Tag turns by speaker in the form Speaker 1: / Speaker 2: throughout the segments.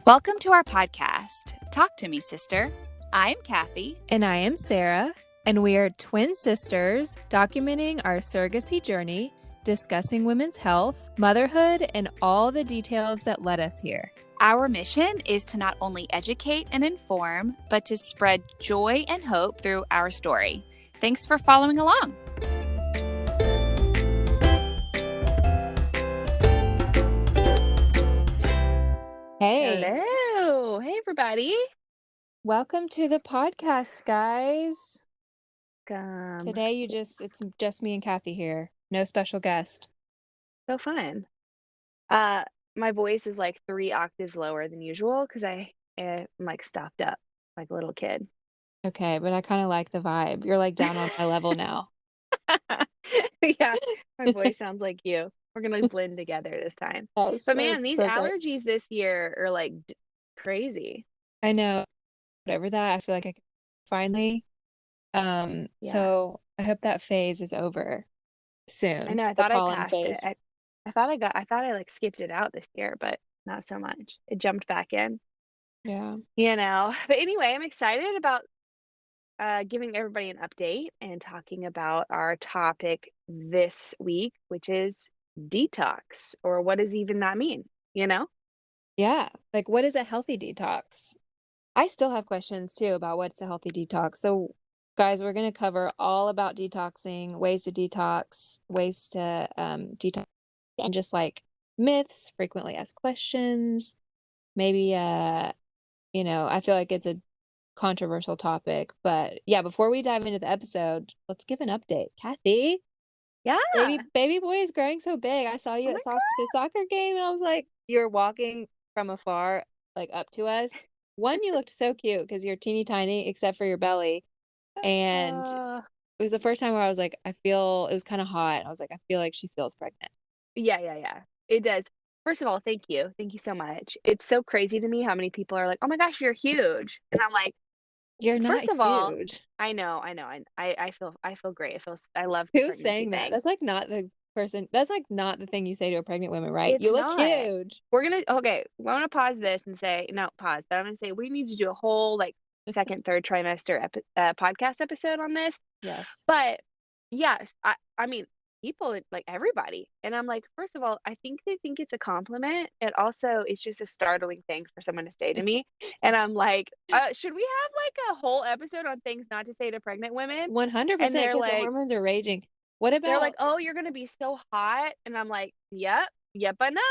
Speaker 1: Welcome to our podcast, Talk to Me, Sister. I'm Cathey.
Speaker 2: And I am Sarah, and we are twin sisters documenting our surrogacy journey, discussing women's health, motherhood, and all the details that led us here.
Speaker 1: Our mission is to not only educate and inform, but to spread joy and hope through our story. Thanks for following along.
Speaker 2: Hey.
Speaker 1: Hello. Hey, everybody.
Speaker 2: Welcome to the podcast, guys.
Speaker 1: Welcome.
Speaker 2: Today it's just me and Cathey here. No special guest.
Speaker 3: So fun. My voice is like 3 octaves lower than usual because I'm like stuffed up like a little kid.
Speaker 2: Okay, but I kind of like the vibe. You're like down on my level now.
Speaker 3: Yeah, my voice sounds like you. We're gonna blend together this time.
Speaker 2: Yes,
Speaker 3: But man,
Speaker 2: it's
Speaker 3: these
Speaker 2: so great.
Speaker 3: allergies this year are like crazy.
Speaker 2: I know. Whatever that, I feel like I can finally.
Speaker 3: Yeah.
Speaker 2: So I hope that phase is over soon.
Speaker 3: I know. I
Speaker 2: The
Speaker 3: thought I
Speaker 2: pollen
Speaker 3: passed
Speaker 2: phase.
Speaker 3: it. I thought I like skipped it out this year, but not so much. It jumped back in.
Speaker 2: Yeah.
Speaker 3: But anyway, I'm excited about giving everybody an update and talking about our topic this week, which is detox, or what does even that mean?
Speaker 2: Yeah. Like, what is a healthy detox? I still have questions too about what's a healthy detox. So, guys, we're going to cover all about detoxing, ways to detox, ways to detox, and just like myths, frequently asked questions. Maybe, I feel like it's a controversial topic, but yeah, before we dive into the episode, let's give an update. Cathey,
Speaker 3: Yeah.
Speaker 2: baby boy is growing so big. I saw you
Speaker 3: Oh
Speaker 2: at
Speaker 3: my
Speaker 2: the soccer game, and I was like, you're walking from afar, like up to us. One, you looked so cute because you're teeny tiny, except for your belly, and it was the first time where I was like, it was kind of hot. I was like, I feel like she feels pregnant.
Speaker 3: Yeah. It does. First of all, thank you. Thank you so much. It's so crazy to me how many people are like, "Oh my gosh, you're huge." And I'm like,
Speaker 2: You're not
Speaker 3: first of all,
Speaker 2: huge.
Speaker 3: I know. I feel great. I love
Speaker 2: Who's
Speaker 3: pregnancy
Speaker 2: saying that?
Speaker 3: thing.
Speaker 2: That's like not the person. That's like not the thing you say to a pregnant woman, right?
Speaker 3: It's
Speaker 2: You look
Speaker 3: not.
Speaker 2: huge.
Speaker 3: We're gonna pause this and say, not pause, but I'm gonna say we need to do a whole like second, third trimester podcast episode on this.
Speaker 2: Yes.
Speaker 3: But yes, I mean, people like everybody. And I'm like, first of all, I think they think it's a compliment. And also it's just a startling thing for someone to say to me. And I'm like, should we have like a whole episode on things not to say to pregnant women?
Speaker 2: 100%,
Speaker 3: And they're
Speaker 2: because the
Speaker 3: like,
Speaker 2: hormones are raging. What
Speaker 3: they're
Speaker 2: about
Speaker 3: like, oh, you're gonna be so hot. And I'm like, yep, I know.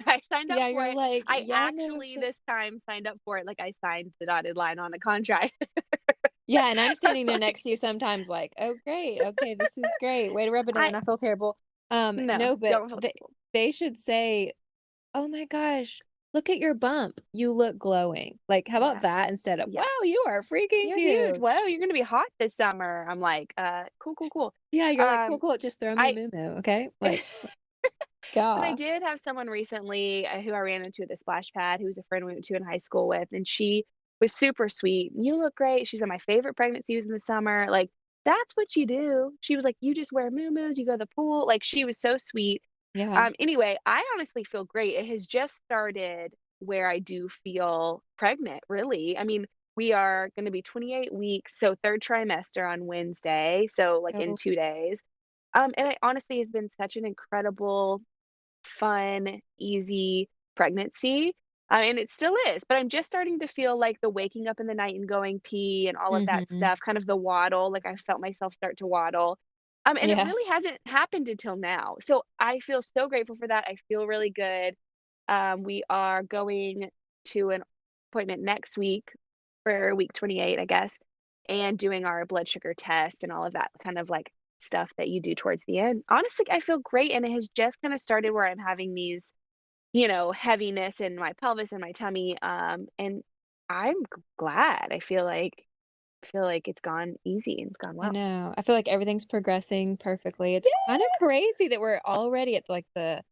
Speaker 3: I signed up for
Speaker 2: you're
Speaker 3: it.
Speaker 2: like,
Speaker 3: I
Speaker 2: yeah, no
Speaker 3: actually
Speaker 2: shit.
Speaker 3: this time signed up for it. Like I signed the dotted line on the contract.
Speaker 2: Yeah, and I'm standing there next to you sometimes like, oh great, okay, this is great. Way to rub it in. I feel terrible. No, but
Speaker 3: don't feel terrible.
Speaker 2: they should say, oh my gosh, look at your bump. You look glowing. Like, how about that instead of, wow, you are freaking
Speaker 3: You're
Speaker 2: huge.
Speaker 3: Wow, you're gonna be hot this summer. I'm like, cool.
Speaker 2: Yeah, you're like, cool. Just throw me a moo-moo, okay? Like, God.
Speaker 3: But I did have someone recently who I ran into at the splash pad, who was a friend we went to in high school with, and she was super sweet. You look great. She's said my favorite pregnancy was in the summer. Like, that's what you do. She was like, you just wear moo-moos, you go to the pool. Like, she was so sweet.
Speaker 2: Yeah.
Speaker 3: Anyway, I honestly feel great. It has just started where I do feel pregnant, really. I mean, we are going to be 28 weeks, so third trimester on Wednesday, so like in 2 days. And it honestly has been such an incredible, fun, easy pregnancy. And it still is, but I'm just starting to feel like the waking up in the night and going pee and all of that stuff, kind of the waddle, like I felt myself start to waddle. And it really hasn't happened until now. So I feel so grateful for that. I feel really good. We are going to an appointment next week for week 28, I guess, and doing our blood sugar test and all of that kind of like stuff that you do towards the end. Honestly, I feel great. And it has just kind of started where I'm having these, heaviness in my pelvis and my tummy. And I'm glad. I feel like it's gone easy and it's gone well.
Speaker 2: I know. I feel like everything's progressing perfectly. It's kind of crazy that we're already at like the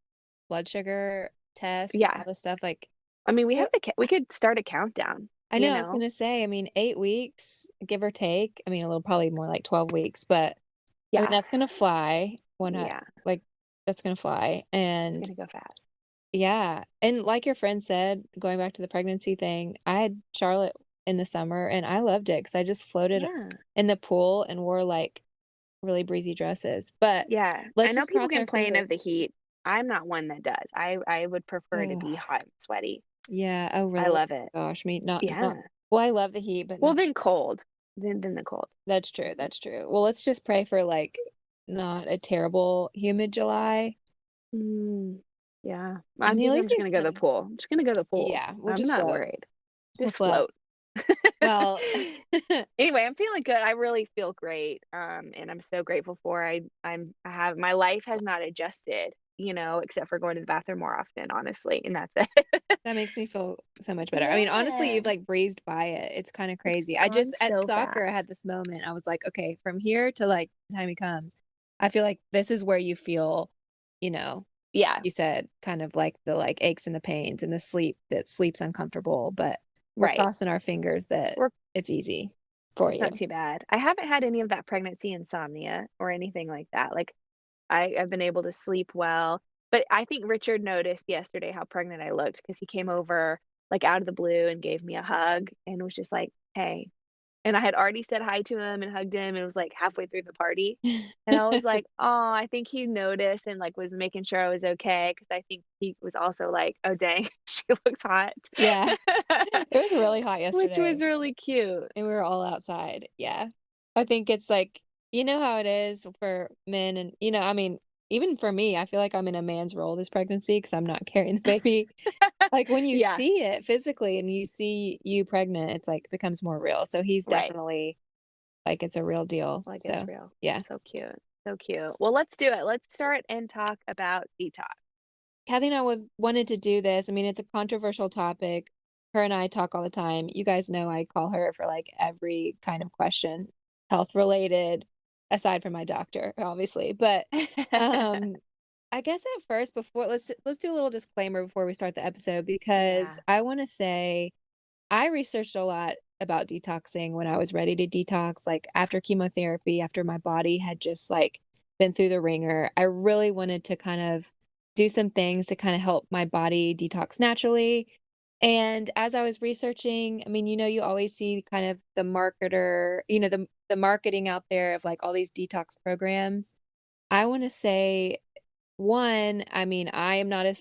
Speaker 2: blood sugar test, all this stuff. Like,
Speaker 3: I mean, we could start a countdown.
Speaker 2: I know, I was gonna say, I mean, 8 weeks, give or take. I mean, a little probably more like 12 weeks, but I mean, that's gonna fly. That's gonna fly. And
Speaker 3: it's gonna go fast.
Speaker 2: Yeah, and like your friend said, going back to the pregnancy thing, I had Charlotte in the summer, and I loved it because I just floated
Speaker 3: Yeah.
Speaker 2: in the pool and wore, like, really breezy dresses, but
Speaker 3: Yeah. I
Speaker 2: let's
Speaker 3: know
Speaker 2: just
Speaker 3: people
Speaker 2: cross our
Speaker 3: complain of the
Speaker 2: fingers.
Speaker 3: heat. I'm not one that does. I would prefer to
Speaker 2: Oh,
Speaker 3: be hot and sweaty.
Speaker 2: yeah, oh,
Speaker 3: I
Speaker 2: really?
Speaker 3: love it.
Speaker 2: Gosh, me not
Speaker 3: Yeah.
Speaker 2: well, I love the heat, but
Speaker 3: Well,
Speaker 2: not
Speaker 3: then cold. Then the cold.
Speaker 2: that's true, that's true. Well, let's just pray for, like, not a terrible humid July.
Speaker 3: Mm, yeah.
Speaker 2: I
Speaker 3: I
Speaker 2: mean, at
Speaker 3: think I'm
Speaker 2: least
Speaker 3: just
Speaker 2: it's
Speaker 3: gonna go to the
Speaker 2: coming.
Speaker 3: pool. I'm just gonna go to the pool.
Speaker 2: Yeah, we'll
Speaker 3: I'm
Speaker 2: just
Speaker 3: not
Speaker 2: float.
Speaker 3: worried.
Speaker 2: We'll
Speaker 3: Just
Speaker 2: float.
Speaker 3: float.
Speaker 2: Well
Speaker 3: Anyway, I'm feeling good. I really feel great. And I'm so grateful for I have my life has not adjusted, except for going to the bathroom more often, honestly, and that's it.
Speaker 2: that makes me feel so much better. I mean, honestly,
Speaker 3: Yeah.
Speaker 2: you've, like, breezed by it. It's kinda
Speaker 3: It's
Speaker 2: crazy. I
Speaker 3: gone
Speaker 2: just at
Speaker 3: so
Speaker 2: soccer, I
Speaker 3: fast.
Speaker 2: had this moment. I was like, "Okay, from here to, like, the time he comes," I feel like this is where you feel, you know,
Speaker 3: Yeah,
Speaker 2: you said kind of like the, like, aches and the pains and the sleep's uncomfortable, but we're
Speaker 3: right.
Speaker 2: crossing our fingers that
Speaker 3: We're
Speaker 2: it's easy for
Speaker 3: It's not
Speaker 2: you.
Speaker 3: too bad. I haven't had any of that pregnancy insomnia or anything like that. Like I've been able to sleep well, but I think Richard noticed yesterday how pregnant I looked because he came over like out of the blue and gave me a hug and was just like, "Hey." And I had already said hi to him and hugged him, and it was, like, halfway through the party, and I was like, "Oh," I think he noticed and, like, was making sure I was okay because I think he was also like, "Oh, dang, she looks hot."
Speaker 2: Yeah. It was really hot
Speaker 3: Which was
Speaker 2: yesterday.
Speaker 3: really cute.
Speaker 2: And we were all outside, yeah. I think it's like you know how it is for men and I mean, even for me, I feel like I'm in a man's role this pregnancy because 'cause I'm not carrying the baby. Like, when you
Speaker 3: Yeah,
Speaker 2: see it physically and you see you pregnant, it's, like, becomes more real, so he's
Speaker 3: right,
Speaker 2: definitely like, it's a real deal,
Speaker 3: like
Speaker 2: so,
Speaker 3: Israel.
Speaker 2: yeah.
Speaker 3: So cute, so cute. Well, let's do it. Let's start and talk about detox.
Speaker 2: Kathy and I would wanted to do this. I mean, it's a controversial topic. Her and I talk all the time. You guys know I call her for like every kind of question, health related, aside from my doctor, obviously. But um I guess at first before let's do a little disclaimer before we start the episode because
Speaker 3: Yeah,
Speaker 2: I want to say I researched a lot about detoxing when I was ready to detox, like after chemotherapy, after my body had just like been through the ringer. I really wanted to kind of do some things to kind of help my body detox naturally. And as I was researching, I mean, you always see kind of the marketer, the marketing out there of like all these detox programs. I want to say one, I mean, I am not a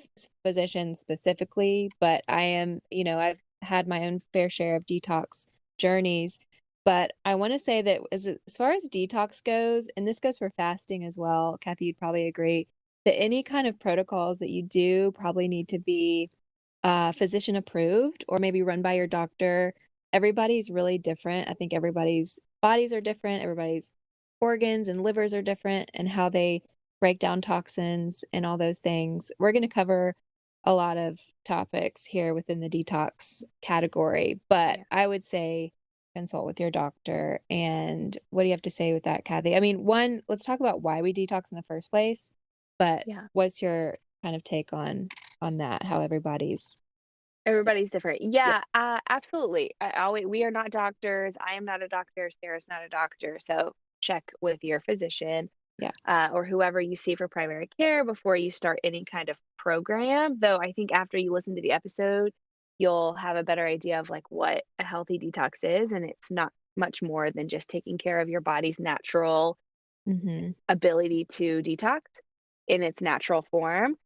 Speaker 2: physician specifically, but I am, I've had my own fair share of detox journeys. But I want to say that as far as detox goes, and this goes for fasting as well, Kathy, you'd probably agree that any kind of protocols that you do probably need to be physician approved or maybe run by your doctor. Everybody's really different. I think everybody's bodies are different, everybody's organs and livers are different, and how they break down toxins and all those things. We're going to cover a lot of topics here within the detox category, but
Speaker 3: yeah,
Speaker 2: I would say consult with your doctor. And what do you have to say with that, Kathy? I mean, one, let's talk about why we detox in the first place, but
Speaker 3: yeah.
Speaker 2: what's your kind of take on that, how everybody's
Speaker 3: Everybody's different.
Speaker 2: yeah,
Speaker 3: Yeah, absolutely. We are not doctors. I am not a doctor. Sarah's not a doctor. So check with your physician
Speaker 2: yeah.
Speaker 3: or whoever you see for primary care before you start any kind of program. Though I think after you listen to the episode, you'll have a better idea of like what a healthy detox is. And it's not much more than just taking care of your body's natural
Speaker 2: Mhm.
Speaker 3: ability to detox in its natural form.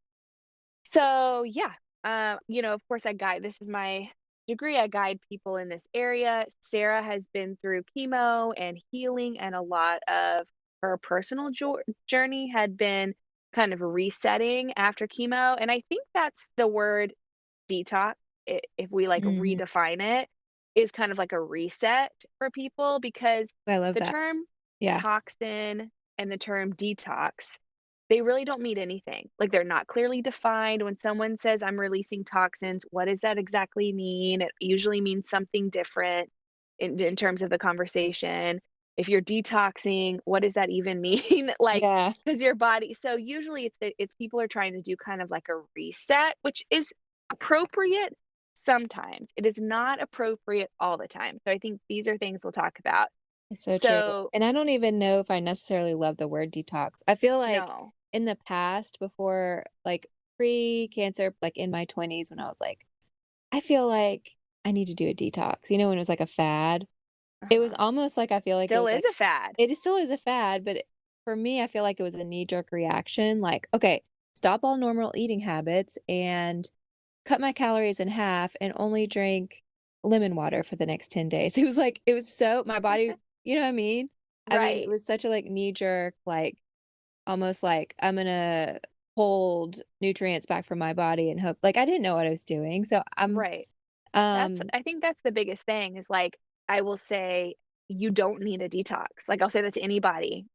Speaker 3: So, yeah, of course, this is my degree. I guide people in this area. Sarah has been through chemo and healing, and a lot of her personal journey had been kind of resetting after chemo. And I think that's the word detox, if we like
Speaker 2: Mhm.
Speaker 3: redefine it, is kind of like a reset for people because
Speaker 2: I love
Speaker 3: the
Speaker 2: that.
Speaker 3: term
Speaker 2: Yeah.
Speaker 3: toxin and the term detox, they really don't mean anything. Like they're not clearly defined. When someone says, I'm releasing toxins, what does that exactly mean? It usually means something different in terms of the conversation. If you're detoxing, what does that even mean? Like,
Speaker 2: Yeah.
Speaker 3: because your body, so usually it's people are trying to do kind of like a reset, which is appropriate sometimes. It is not appropriate all the time. So I think these are things we'll talk about.
Speaker 2: It's so true.
Speaker 3: So,
Speaker 2: And I don't even know if I necessarily love the word detox. I feel like
Speaker 3: no.
Speaker 2: in the past before, like pre-cancer, like in my 20s when I was like, I feel like I need to do a detox, when it was like a fad. It was
Speaker 3: Uh-huh.
Speaker 2: almost like I feel like it
Speaker 3: Still
Speaker 2: was
Speaker 3: is
Speaker 2: like
Speaker 3: a fad.
Speaker 2: still is a fad, but for me, I feel like it was a knee-jerk reaction, like, "Okay, stop all normal eating habits and cut my calories in half and only drink lemon water for the next 10 days." It was so my body you know what I mean? I mean, it
Speaker 3: Right.
Speaker 2: was such a, like, knee-jerk, like, almost like, I'm gonna hold nutrients back from my body and hope I didn't know what I was doing, so
Speaker 3: Right.
Speaker 2: um
Speaker 3: I think that's the biggest thing is, like, I will say, you don't need a detox. Like, I'll say that to anybody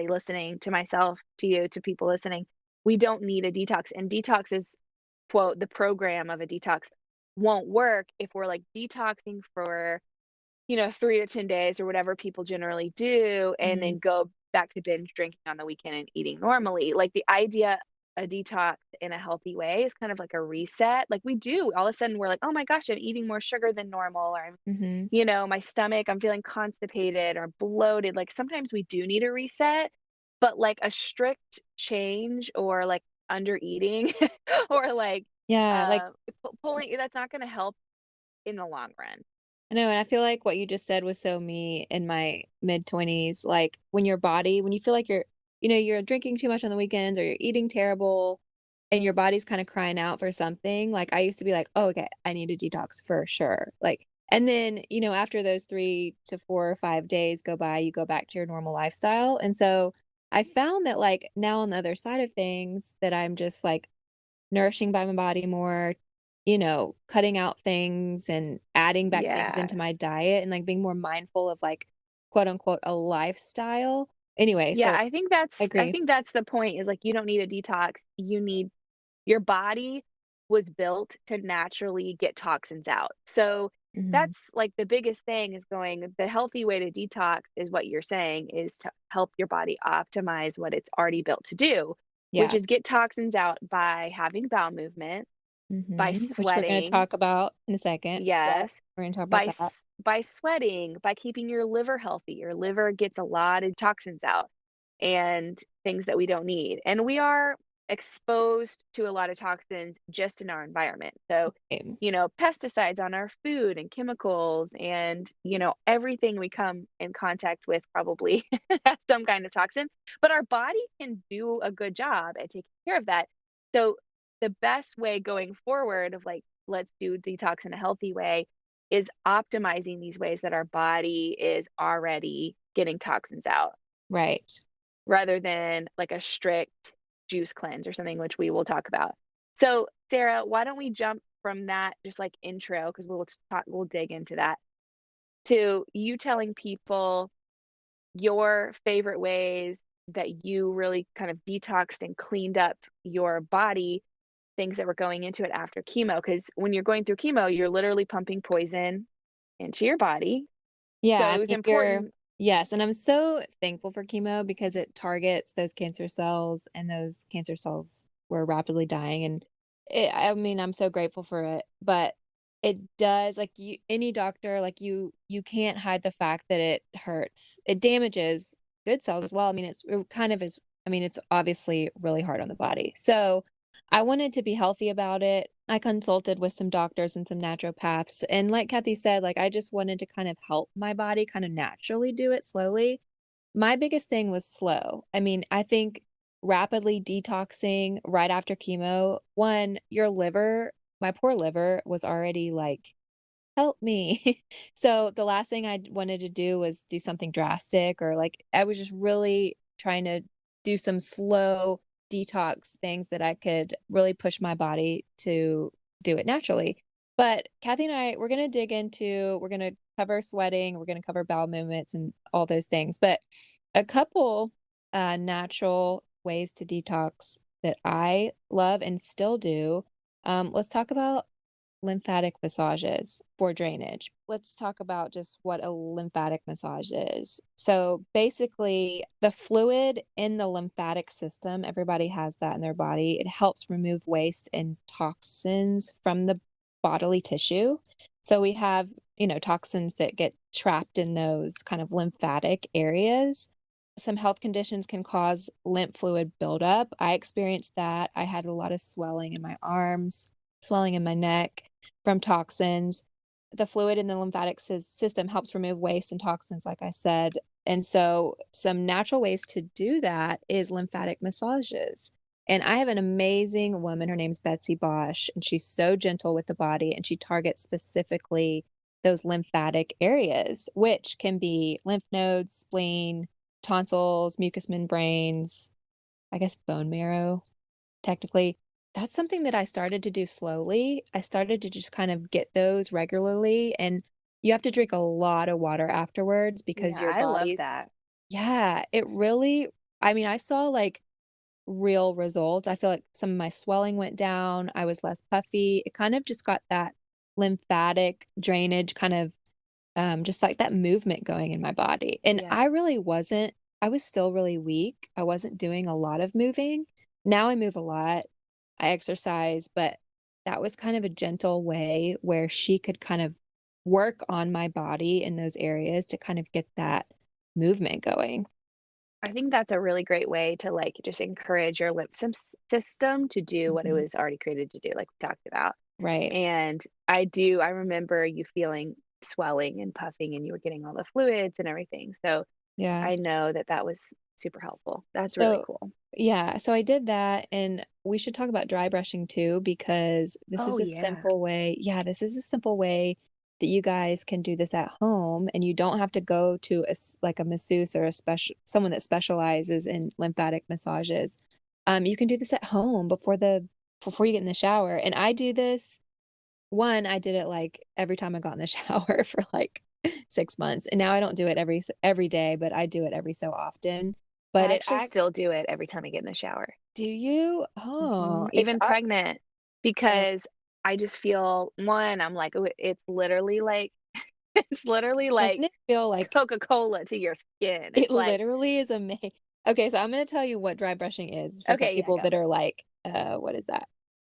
Speaker 3: listening, to myself, to you, to people listening. We don't need a detox, and detox is, quote, "the program of a detox" won't work if we're, like, detoxing for 3 to 10 days or whatever people generally do, and
Speaker 2: Mhm,
Speaker 3: then go back to binge drinking on the weekend and eating normally. Like, the idea a detox in a healthy way is kind of like a reset. Like, we do all of a sudden, we're like, "Oh my gosh, I'm eating more sugar than normal," or
Speaker 2: mhm.
Speaker 3: my stomach, I'm feeling constipated or bloated. Like, sometimes we do need a reset, but, like, a strict change or, like, under eating or, like,
Speaker 2: Yeah,
Speaker 3: pulling that's not gonna help in the long run.
Speaker 2: I know, and I feel like what you just said was so me in my mid-20s, like, when you feel like you're drinking too much on the weekends or you're eating terrible and your body's kinda crying out for something, like, I used to be like, "Oh, okay, I need a detox for sure." And then, after those 3 to 4 or 5 days go by, you go back to your normal lifestyle, and so I found that, like, now on the other side of things that I'm just, like, nourishing by my body more, cutting out things and adding back things
Speaker 3: Yeah.
Speaker 2: into my diet and, like, being more mindful of, like, quote, unquote, "a lifestyle." Anyway,
Speaker 3: Yeah,
Speaker 2: so I
Speaker 3: I
Speaker 2: agree.
Speaker 3: think that's the point is, like, you don't need a detox, you need your body was built to naturally get toxins out. So,
Speaker 2: Mhm.
Speaker 3: that's, like, the biggest thing is going the healthy way to detox is what you're saying is to help your body optimize what it's already built to do, which
Speaker 2: Yeah.
Speaker 3: is get toxins out by having bowel movement, by
Speaker 2: Mhm. Which we're gonna
Speaker 3: sweating.
Speaker 2: talk about in a second. Yep,
Speaker 3: Yes.
Speaker 2: we're gonna talk about that.
Speaker 3: By sweating, by keeping your liver healthy. Your liver gets a lot of toxins out and things that we don't need. And we are exposed to a lot of toxins just in our environment. So,
Speaker 2: Same.
Speaker 3: pesticides on our food and chemicals and, everything we come in contact with probably has some kind of toxin, but our body can do a good job at taking care of that. So, the best way going forward of like, let's do detox in a healthy way is optimizing these ways that our body is already getting toxins out
Speaker 2: Right.
Speaker 3: rather than like a strict juice cleanse or something, which we will talk about. So, Sarah, why don't we jump from that just like intro because we'll dig into that to you telling people your favorite ways that you really kind of detoxed and cleaned up your body, things that were going into it after chemo. Because when you're going through chemo, you're literally pumping poison into your body. So
Speaker 2: Yeah,
Speaker 3: it
Speaker 2: I
Speaker 3: was
Speaker 2: mean, you're
Speaker 3: important.
Speaker 2: yes, and I'm so thankful for chemo because it targets those cancer cells, and those cancer cells were rapidly dying, and I mean, I'm so grateful for it, but it does any doctor, you can't hide the fact that it hurts. It damages good cells as well. I mean, it kind of is I mean, it's obviously really hard on the body. So, I wanted to be healthy about it. I consulted with some doctors and some naturopaths, and like Kathy said, I just wanted to kind of help my body kind of naturally do it slowly. My biggest thing was slow. I mean, I think rapidly detoxing right after chemo, one, your liver my poor liver was already like, "Help me." So, the last thing I wanted to do was do something drastic or, I was just really trying to do some slow detox things that I could really push my body to do it naturally. But Kathy and we're gonna cover sweating, we're gonna cover bowel movements and all those things, but a couple, natural ways to detox that I love and still do, let's talk about lymphatic massages for drainage. Let's talk about just what a lymphatic massage is. So basically, the fluid in the lymphatic system, everybody has that in their body. It helps remove waste and toxins from the bodily tissue. So we have, toxins that get trapped in those kind of lymphatic areas. some health conditions can cause lymph fluid buildup. I experienced that. I had a lot of swelling in my arms, swelling in my neck from toxins. The fluid in the lymphatic system helps remove waste and toxins, like I said. And so, some natural ways to do that is lymphatic massages. And I have an amazing woman. Her name's Betsy Bosch, and she's so gentle with the body, and she targets specifically those lymphatic areas, which can be lymph nodes, spleen, tonsils, mucous membranes, I guess bone marrow, technically. That's something that I started to do slowly. I started to just kind of get those regularly, and you have to drink a lot of water afterwards because
Speaker 3: Yeah,
Speaker 2: your
Speaker 3: I love
Speaker 2: body's
Speaker 3: that.
Speaker 2: yeah, it really I mean, I saw, like, real results. I feel like some of my swelling went down, I was less puffy. It kind of just got that lymphatic drainage kind of just like that movement going in my body. And
Speaker 3: Yeah.
Speaker 2: I really wasn't, I was still really weak. I wasn't doing a lot of moving. Now I move a lot. I exercise, but that was kind of a gentle way where she could kind of work on my body in those areas to kind of get that movement going.
Speaker 3: I think that's a really great way to, like, just encourage your system to do what it
Speaker 2: Mhm.
Speaker 3: was already created to do, like we talked about.
Speaker 2: Right.
Speaker 3: And I remember you feeling swelling and puffing, and you were getting all the fluids and everything. So
Speaker 2: Yeah.
Speaker 3: I know that that was super helpful. That's really
Speaker 2: So,
Speaker 3: cool.
Speaker 2: yeah, so I did that, and we should talk about dry brushing too, because this
Speaker 3: Oh,
Speaker 2: is a
Speaker 3: yeah.
Speaker 2: simple way yeah, this is a simple way that you guys can do this at home, and you don't have to go to like a masseuse or a special someone that specializes in lymphatic massages. You can do this at home before you get in the shower, and I do this I did it, like, every time I got in the shower for, like, 6 months, and now I don't do it every day, but I do it every so often. But
Speaker 3: I
Speaker 2: it
Speaker 3: actually
Speaker 2: act
Speaker 3: still do it every time I get in the shower.
Speaker 2: do you?
Speaker 3: Mhm,
Speaker 2: Oh, it's
Speaker 3: even
Speaker 2: up
Speaker 3: pregnant,
Speaker 2: oh,
Speaker 3: because I just feel I'm like, "Ooh, it's literally like it's literally
Speaker 2: doesn't
Speaker 3: like
Speaker 2: it feel like
Speaker 3: Coca-Cola to your skin."
Speaker 2: it
Speaker 3: It's like,
Speaker 2: literally is okay, so I'm gonna tell you what dry brushing is for some
Speaker 3: "Okay, yeah,
Speaker 2: people that
Speaker 3: go."
Speaker 2: are like, what is that?"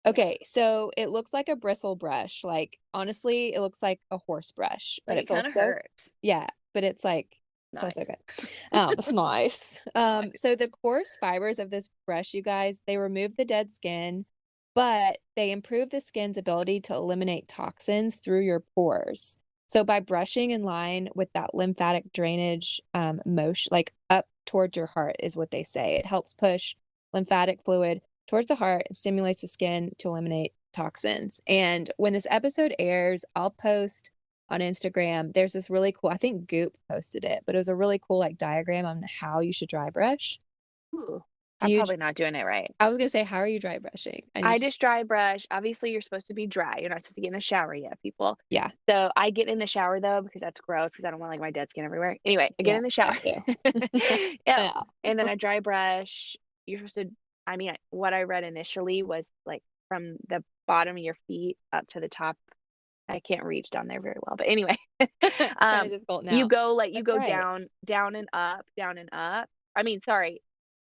Speaker 3: Yeah,
Speaker 2: Okay, so it looks like a bristle brush, like, honestly, it looks like a horse brush, but
Speaker 3: like,
Speaker 2: it
Speaker 3: it
Speaker 2: feels
Speaker 3: kinda
Speaker 2: so
Speaker 3: hurts.
Speaker 2: yeah, but it's like feels so
Speaker 3: Nice.
Speaker 2: good. It's nice.
Speaker 3: Nice.
Speaker 2: So the coarse fibers of this brush, you guys, they remove the dead skin, but they improve the skin's ability to eliminate toxins through your pores. So by brushing in line with that lymphatic drainage motion, like up towards your heart, is what they say. It helps push lymphatic fluid towards the heart and stimulates the skin to eliminate toxins. And when this episode airs, I'll post on Instagram. There's this really cool, I think Goop posted it, but it was a really cool like diagram on how you should dry brush.
Speaker 3: Ooh,
Speaker 2: Do
Speaker 3: I'm
Speaker 2: you,
Speaker 3: probably not doing it right.
Speaker 2: I was gonna say, how are you dry brushing? I need
Speaker 3: I
Speaker 2: to,
Speaker 3: just dry brush. Obviously, you're supposed to be dry. You're not supposed to get in the shower yet, people.
Speaker 2: yeah,
Speaker 3: So I get in the shower though because that's gross because I don't want like my dead skin everywhere. Anyway, I get
Speaker 2: yeah,
Speaker 3: in the
Speaker 2: yeah,
Speaker 3: shower.
Speaker 2: yeah.
Speaker 3: Yeah,
Speaker 2: Yeah.
Speaker 3: and then I dry brush. You're supposed to. What I read initially was like from the bottom of your feet up to the top. I can't reach down there very well, but anyway,
Speaker 2: It's kind of difficult
Speaker 3: you
Speaker 2: now.
Speaker 3: go you
Speaker 2: That's
Speaker 3: go
Speaker 2: right.
Speaker 3: down, down and up, down and up. Sorry,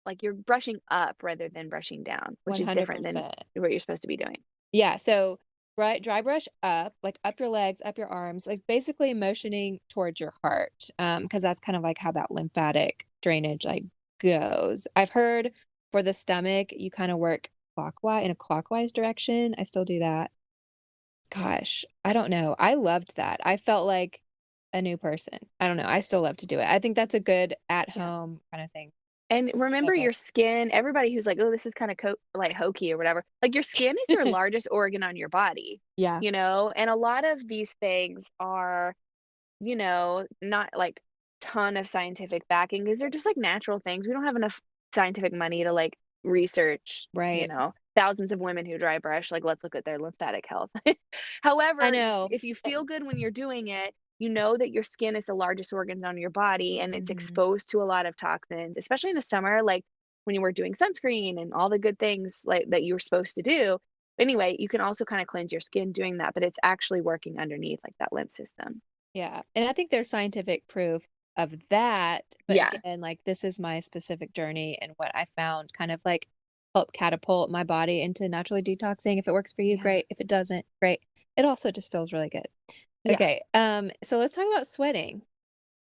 Speaker 3: like you're brushing up rather than brushing down, which is different than
Speaker 2: 100%.
Speaker 3: what you're supposed to be doing.
Speaker 2: Yeah, so dry brush up, like up your legs, up your arms, like basically motioning towards your heart, because that's kind of like how that lymphatic drainage like goes. I've heard for the stomach, you kind of work clockwise in a clockwise direction. I still do that. Gosh, I don't know. I loved that. I felt like a new person. I don't know. I still love to do it. I think that's a good at
Speaker 3: Yeah.
Speaker 2: home kind of thing.
Speaker 3: And remember
Speaker 2: Love
Speaker 3: your skin, everybody who's like, "Oh, this is kinda like, hokey or whatever," like, your skin is your
Speaker 2: it.
Speaker 3: largest organ on your body,
Speaker 2: Yeah.
Speaker 3: and a lot of these things are, not, like, ton of scientific backing because 'cause they're just, like, natural things. We don't have enough scientific money to, like, research,
Speaker 2: Right.
Speaker 3: thousands of women who dry brush, like, let's look at their lymphatic health.
Speaker 2: I
Speaker 3: However,
Speaker 2: know.
Speaker 3: if you feel good when you're doing it, you know that your skin is the largest organ on your body and it's
Speaker 2: Mhm.
Speaker 3: exposed to a lot of toxins, especially in the summer, like when you were doing sunscreen and all the good things like that you were supposed to do. Anyway, you can also kind of cleanse your skin doing that, but it's actually working underneath like that lymph system.
Speaker 2: Yeah, and I think there's scientific proof of that, but
Speaker 3: Yeah.
Speaker 2: again, like, this is my specific journey and what I found kind of, like, help catapult my body into naturally detoxing. If it works for you,
Speaker 3: Yeah.
Speaker 2: great. If it doesn't, great. It also just feels really good.
Speaker 3: Yeah.
Speaker 2: Okay, so let's talk about sweating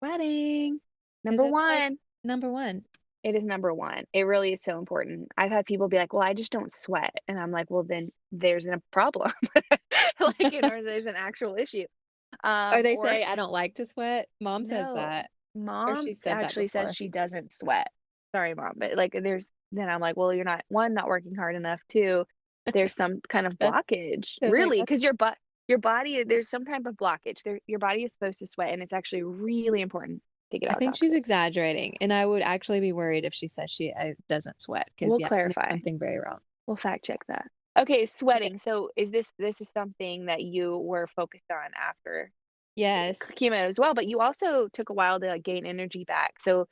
Speaker 3: Sweating.
Speaker 2: because
Speaker 3: Number
Speaker 2: it's like
Speaker 3: one.
Speaker 2: Number one.
Speaker 3: It is number 1. It really is so important. I've had people be like, "Well, I just don't sweat." And I'm like, "Well, then there's a problem." Like, or there's an actual issue.
Speaker 2: Or they
Speaker 3: Or
Speaker 2: say, "I don't like to sweat." Mom says
Speaker 3: no,
Speaker 2: that, or
Speaker 3: mom
Speaker 2: she said that
Speaker 3: actually says
Speaker 2: before.
Speaker 3: she doesn't sweat. Sorry, mom, but, like, there's then I'm like, "Well, you're not 1, not working hard enough, 2, there's some kind of
Speaker 2: That's
Speaker 3: blockage."
Speaker 2: I was like,
Speaker 3: Really,
Speaker 2: "That's."
Speaker 3: because your body there's some type of blockage. Your body is supposed to sweat, and it's actually really important to get
Speaker 2: I
Speaker 3: out
Speaker 2: think she's
Speaker 3: toxins.
Speaker 2: exaggerating, and I would actually be worried if she says she, doesn't sweat, because
Speaker 3: We'll
Speaker 2: yeah, there's
Speaker 3: clarify.
Speaker 2: something very wrong.
Speaker 3: We'll fact check that. Okay,
Speaker 2: Okay.
Speaker 3: sweating. So is this is something that you were focused on after
Speaker 2: Yes.
Speaker 3: chemo as well, but you also took a while to like, gain energy back. So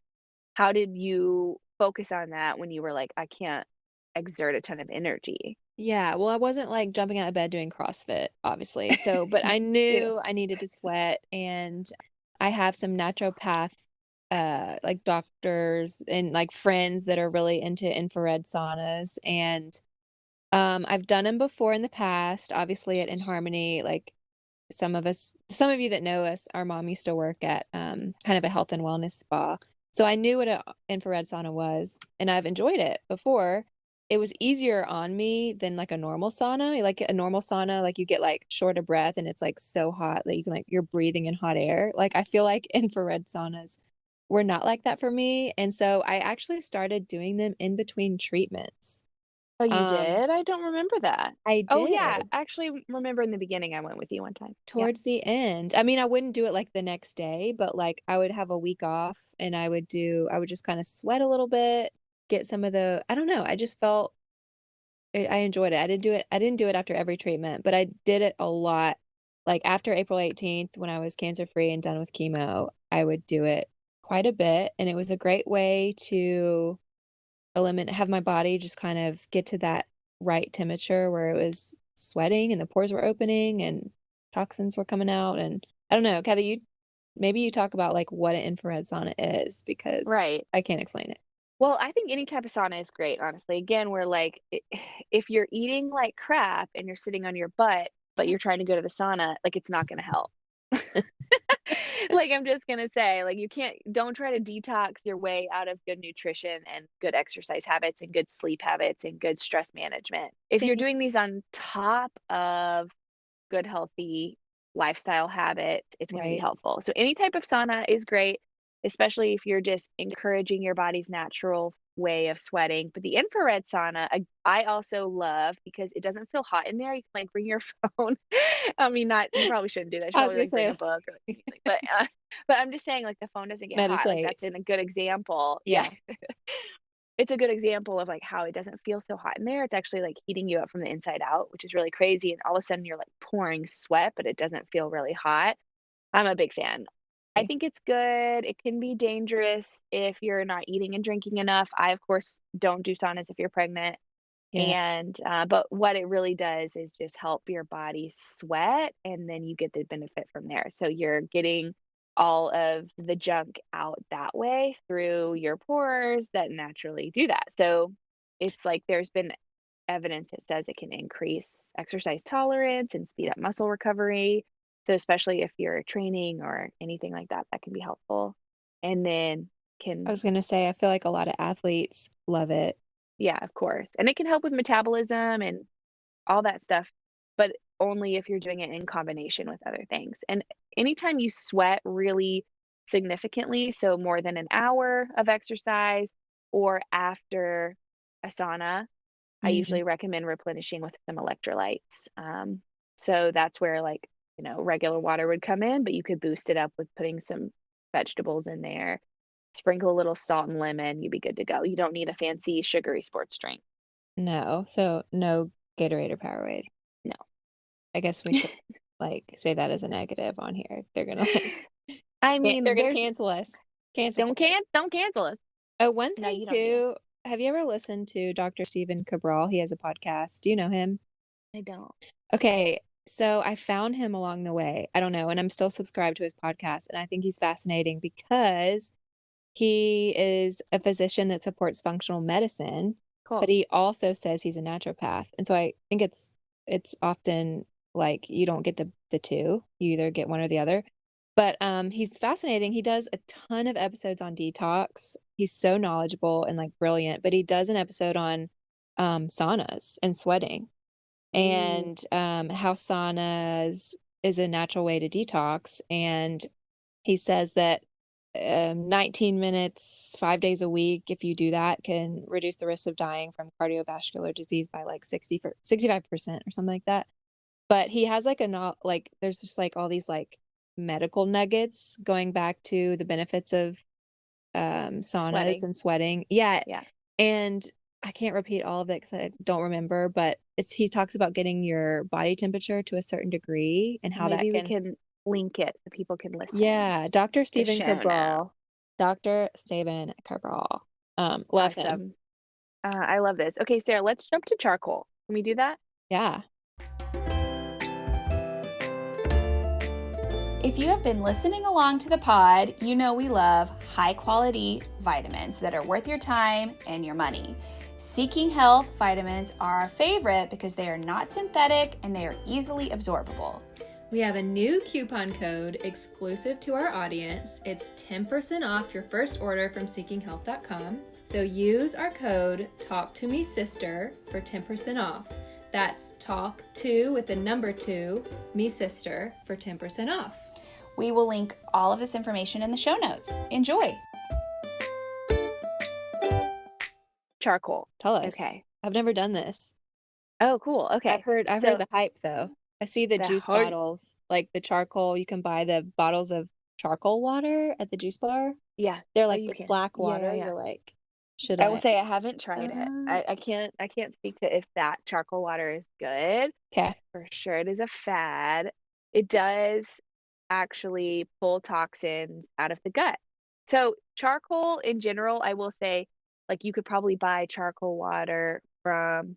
Speaker 3: how did you focus on that when you were like, I can't exert a ton of energy?
Speaker 2: Yeah, well, I wasn't, like, jumping out of bed doing CrossFit, obviously, so but I
Speaker 3: Ew.
Speaker 2: knew I needed to sweat, and I have some naturopath, like, doctors and, like, friends that are really into infrared saunas, and, I've done them before in the past, obviously at In Harmony, like, some of you that know us, our mom used to work at, kind of a health and wellness spa, so I knew what a infrared sauna was, and I've enjoyed it before. It was easier on me than, like, a normal sauna. Like, a normal sauna, like, you get, like, short of breath, and it's, like, so hot that you can, like, you're breathing in hot air. Like, I feel like infrared saunas were not like that for me, and so I actually started doing them in between treatments.
Speaker 3: Oh, you
Speaker 2: Um,
Speaker 3: did? I don't remember that.
Speaker 2: I
Speaker 3: Oh yeah,
Speaker 2: did.
Speaker 3: actually remember in the beginning I went with you one time. Yeah.
Speaker 2: Towards the end. I mean, I wouldn't do it, like, the next day, but, like, I would have a week off, and I would just kinda sweat a little bit, get some of the I don't know, I just felt I enjoyed it. I didn't do it after every treatment, but I did it a lot. Like, after April 18th, when I was cancer-free and done with chemo, I would do it quite a bit, and it was a great way to eliminate have my body just kind of get to that right temperature where it was sweating and the pores were opening and toxins were coming out, and I don't know, Kathy, maybe you talk about, like, what an infrared sauna is because
Speaker 3: Right.
Speaker 2: I can't explain it.
Speaker 3: Well, I think any type of sauna is great, honestly. Again, we're like, if you're eating like crap and you're sitting on your butt, but you're trying to go to the sauna, like it's not going to help. Like I'm just gonna say, like you can't don't try to detox your way out of good nutrition and good exercise habits and good sleep habits and good stress management. If you're
Speaker 2: Dang.
Speaker 3: doing these on top of good healthy lifestyle habits, it's going to be
Speaker 2: Right.
Speaker 3: helpful. So any type of sauna is great, especially if you're just encouraging your body's natural way of sweating. But the infrared sauna, I also love because it doesn't feel hot in there. You can like bring your phone. I mean, not you probably shouldn't do that. You should
Speaker 2: I was
Speaker 3: probably
Speaker 2: gonna
Speaker 3: like bring
Speaker 2: say
Speaker 3: a book or like something. But I'm just saying like the phone doesn't get hot. Like
Speaker 2: meditate.
Speaker 3: that's in a good example. Yeah.
Speaker 2: Yeah.
Speaker 3: It's a good example of, like, how it doesn't feel so hot in there, it's actually, like, heating you up from the inside out, which is really crazy, and all of a sudden you're, like, pouring sweat, but it doesn't feel really hot. I'm a big fan. I think it's good, it can be dangerous if you're not eating and drinking enough. I, of course, don't do saunas if you're pregnant,
Speaker 2: Yeah.
Speaker 3: and, but what it really does is just help your body sweat, and then you get the benefit from there. So you're getting all of the junk out that way through your pores that naturally do that. So it's like there's been evidence that says it can increase exercise tolerance and speed up muscle recovery. So especially if you're training or anything like that, that can be helpful. And then
Speaker 2: I
Speaker 3: can
Speaker 2: was gonna say, I feel like a lot of athletes love it.
Speaker 3: yeah, of course. And it can help with metabolism and all that stuff, but only if you're doing it in combination with other things. And anytime you sweat really significantly, so more than an hour of exercise or after a sauna, I
Speaker 2: Mhm.
Speaker 3: usually recommend replenishing with some electrolytes. So that's where like, regular water would come in, but you could boost it up with putting some vegetables in there, sprinkle a little salt and lemon, you'd be good to go. You don't need a fancy sugary sports drink.
Speaker 2: No, so no Gatorade or Powerade.
Speaker 3: No.
Speaker 2: I guess we should, like, say that as a negative on here. They're gonna, like,
Speaker 3: I
Speaker 2: they're
Speaker 3: mean,
Speaker 2: gonna
Speaker 3: there's
Speaker 2: cancel us. Cancel culture.
Speaker 3: don't cancel us.
Speaker 2: Oh, one
Speaker 3: No,
Speaker 2: thing
Speaker 3: you don't need to.
Speaker 2: too, have you ever listened to Dr. Stephen Cabral? He has a podcast. Do you know him?
Speaker 3: I don't.
Speaker 2: Okay, so I found him along the way. I don't know, and I'm still subscribed to his podcast, and I think he's fascinating because he is a physician that supports functional medicine, but
Speaker 3: Cool.
Speaker 2: he also says he's a naturopath, and so I think it's often, like, you don't get the 2, you either get one or the other, but, he's fascinating, he does a ton of episodes on detox, he's so knowledgeable and like brilliant, but he does an episode on saunas and sweating
Speaker 3: Ooh,
Speaker 2: and how saunas is a natural way to detox. And he says that 19 minutes, 5 days a week, if you do that, can reduce the risk of dying from cardiovascular disease by like 65% or something like that. But he has like like there's just like all these like medical nuggets going back to the benefits of saunas
Speaker 3: sweating.
Speaker 2: and sweating. Yeah.
Speaker 3: Yeah.
Speaker 2: And I can't repeat all of it because I don't remember, but he talks about getting your body temperature to a certain degree and
Speaker 3: Well,
Speaker 2: how that
Speaker 3: maybe we
Speaker 2: can,
Speaker 3: can link it so people can listen.
Speaker 2: yeah, Dr.
Speaker 3: The
Speaker 2: Stephen
Speaker 3: show note.
Speaker 2: Cabral. Dr. Stephen Cabral. Love him.
Speaker 3: Awesome. I love this. Okay, Sarah, let's jump to charcoal. Can we do that?
Speaker 2: Yeah.
Speaker 1: If you have been listening along to the pod, you know we love high quality vitamins that are worth your time and your money. Seeking Health vitamins are our favorite because they are not synthetic and they are easily absorbable.
Speaker 4: We have a new coupon code exclusive to our audience. It's 10% off your first order from seekinghealth.com. So use our code TalkToMeSister for 10% off. That's talk to with the number 2, me sister for 10% off.
Speaker 1: We will link all of this information in the show notes. Enjoy.
Speaker 3: Charcoal.
Speaker 2: Tell us.
Speaker 3: Okay.
Speaker 2: I've never done this.
Speaker 3: Oh, cool. Okay.
Speaker 2: I've heard
Speaker 3: So
Speaker 2: the hype though. I see the
Speaker 3: the
Speaker 2: juice
Speaker 3: hype.
Speaker 2: bottles, like the charcoal. You can buy the bottles of charcoal water at the juice bar.
Speaker 3: Yeah.
Speaker 2: They're
Speaker 3: Oh,
Speaker 2: like,
Speaker 3: you
Speaker 2: it's
Speaker 3: can.
Speaker 2: black
Speaker 3: Yeah, yeah,
Speaker 2: water.
Speaker 3: yeah.
Speaker 2: You're like, should
Speaker 3: I will
Speaker 2: I?
Speaker 3: say I haven't tried it.
Speaker 2: Uh,
Speaker 3: I can't speak to if that charcoal water is good.
Speaker 2: Okay.
Speaker 3: For sure, it is a fad. It does actually pull toxins out of the gut. So charcoal in general, I will say, like you could probably buy charcoal water from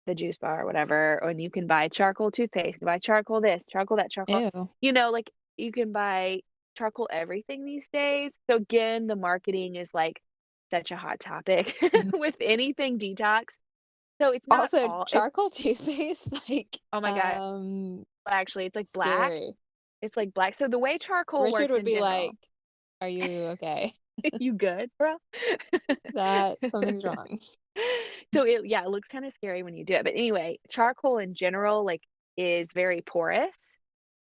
Speaker 3: the juice bar or whatever, and you can buy charcoal toothpaste, you can buy charcoal this, charcoal that, charcoal.
Speaker 2: Ew.
Speaker 3: Like you can buy charcoal everything these days. So again, the marketing is like such a hot topic
Speaker 2: Mhm.
Speaker 3: with anything detox. So it's not
Speaker 2: Also,
Speaker 3: all it's
Speaker 2: charcoal toothpaste, like,
Speaker 3: oh my God, actually it's like black.
Speaker 2: scary.
Speaker 3: It's like black. So the way charcoal
Speaker 2: Richard
Speaker 3: works
Speaker 2: would
Speaker 3: in
Speaker 2: be
Speaker 3: general.
Speaker 2: like, "Are you okay?
Speaker 3: You good, bro?
Speaker 2: That something's wrong."
Speaker 3: So it looks kind of scary when you do it. But anyway, charcoal in general like is very porous.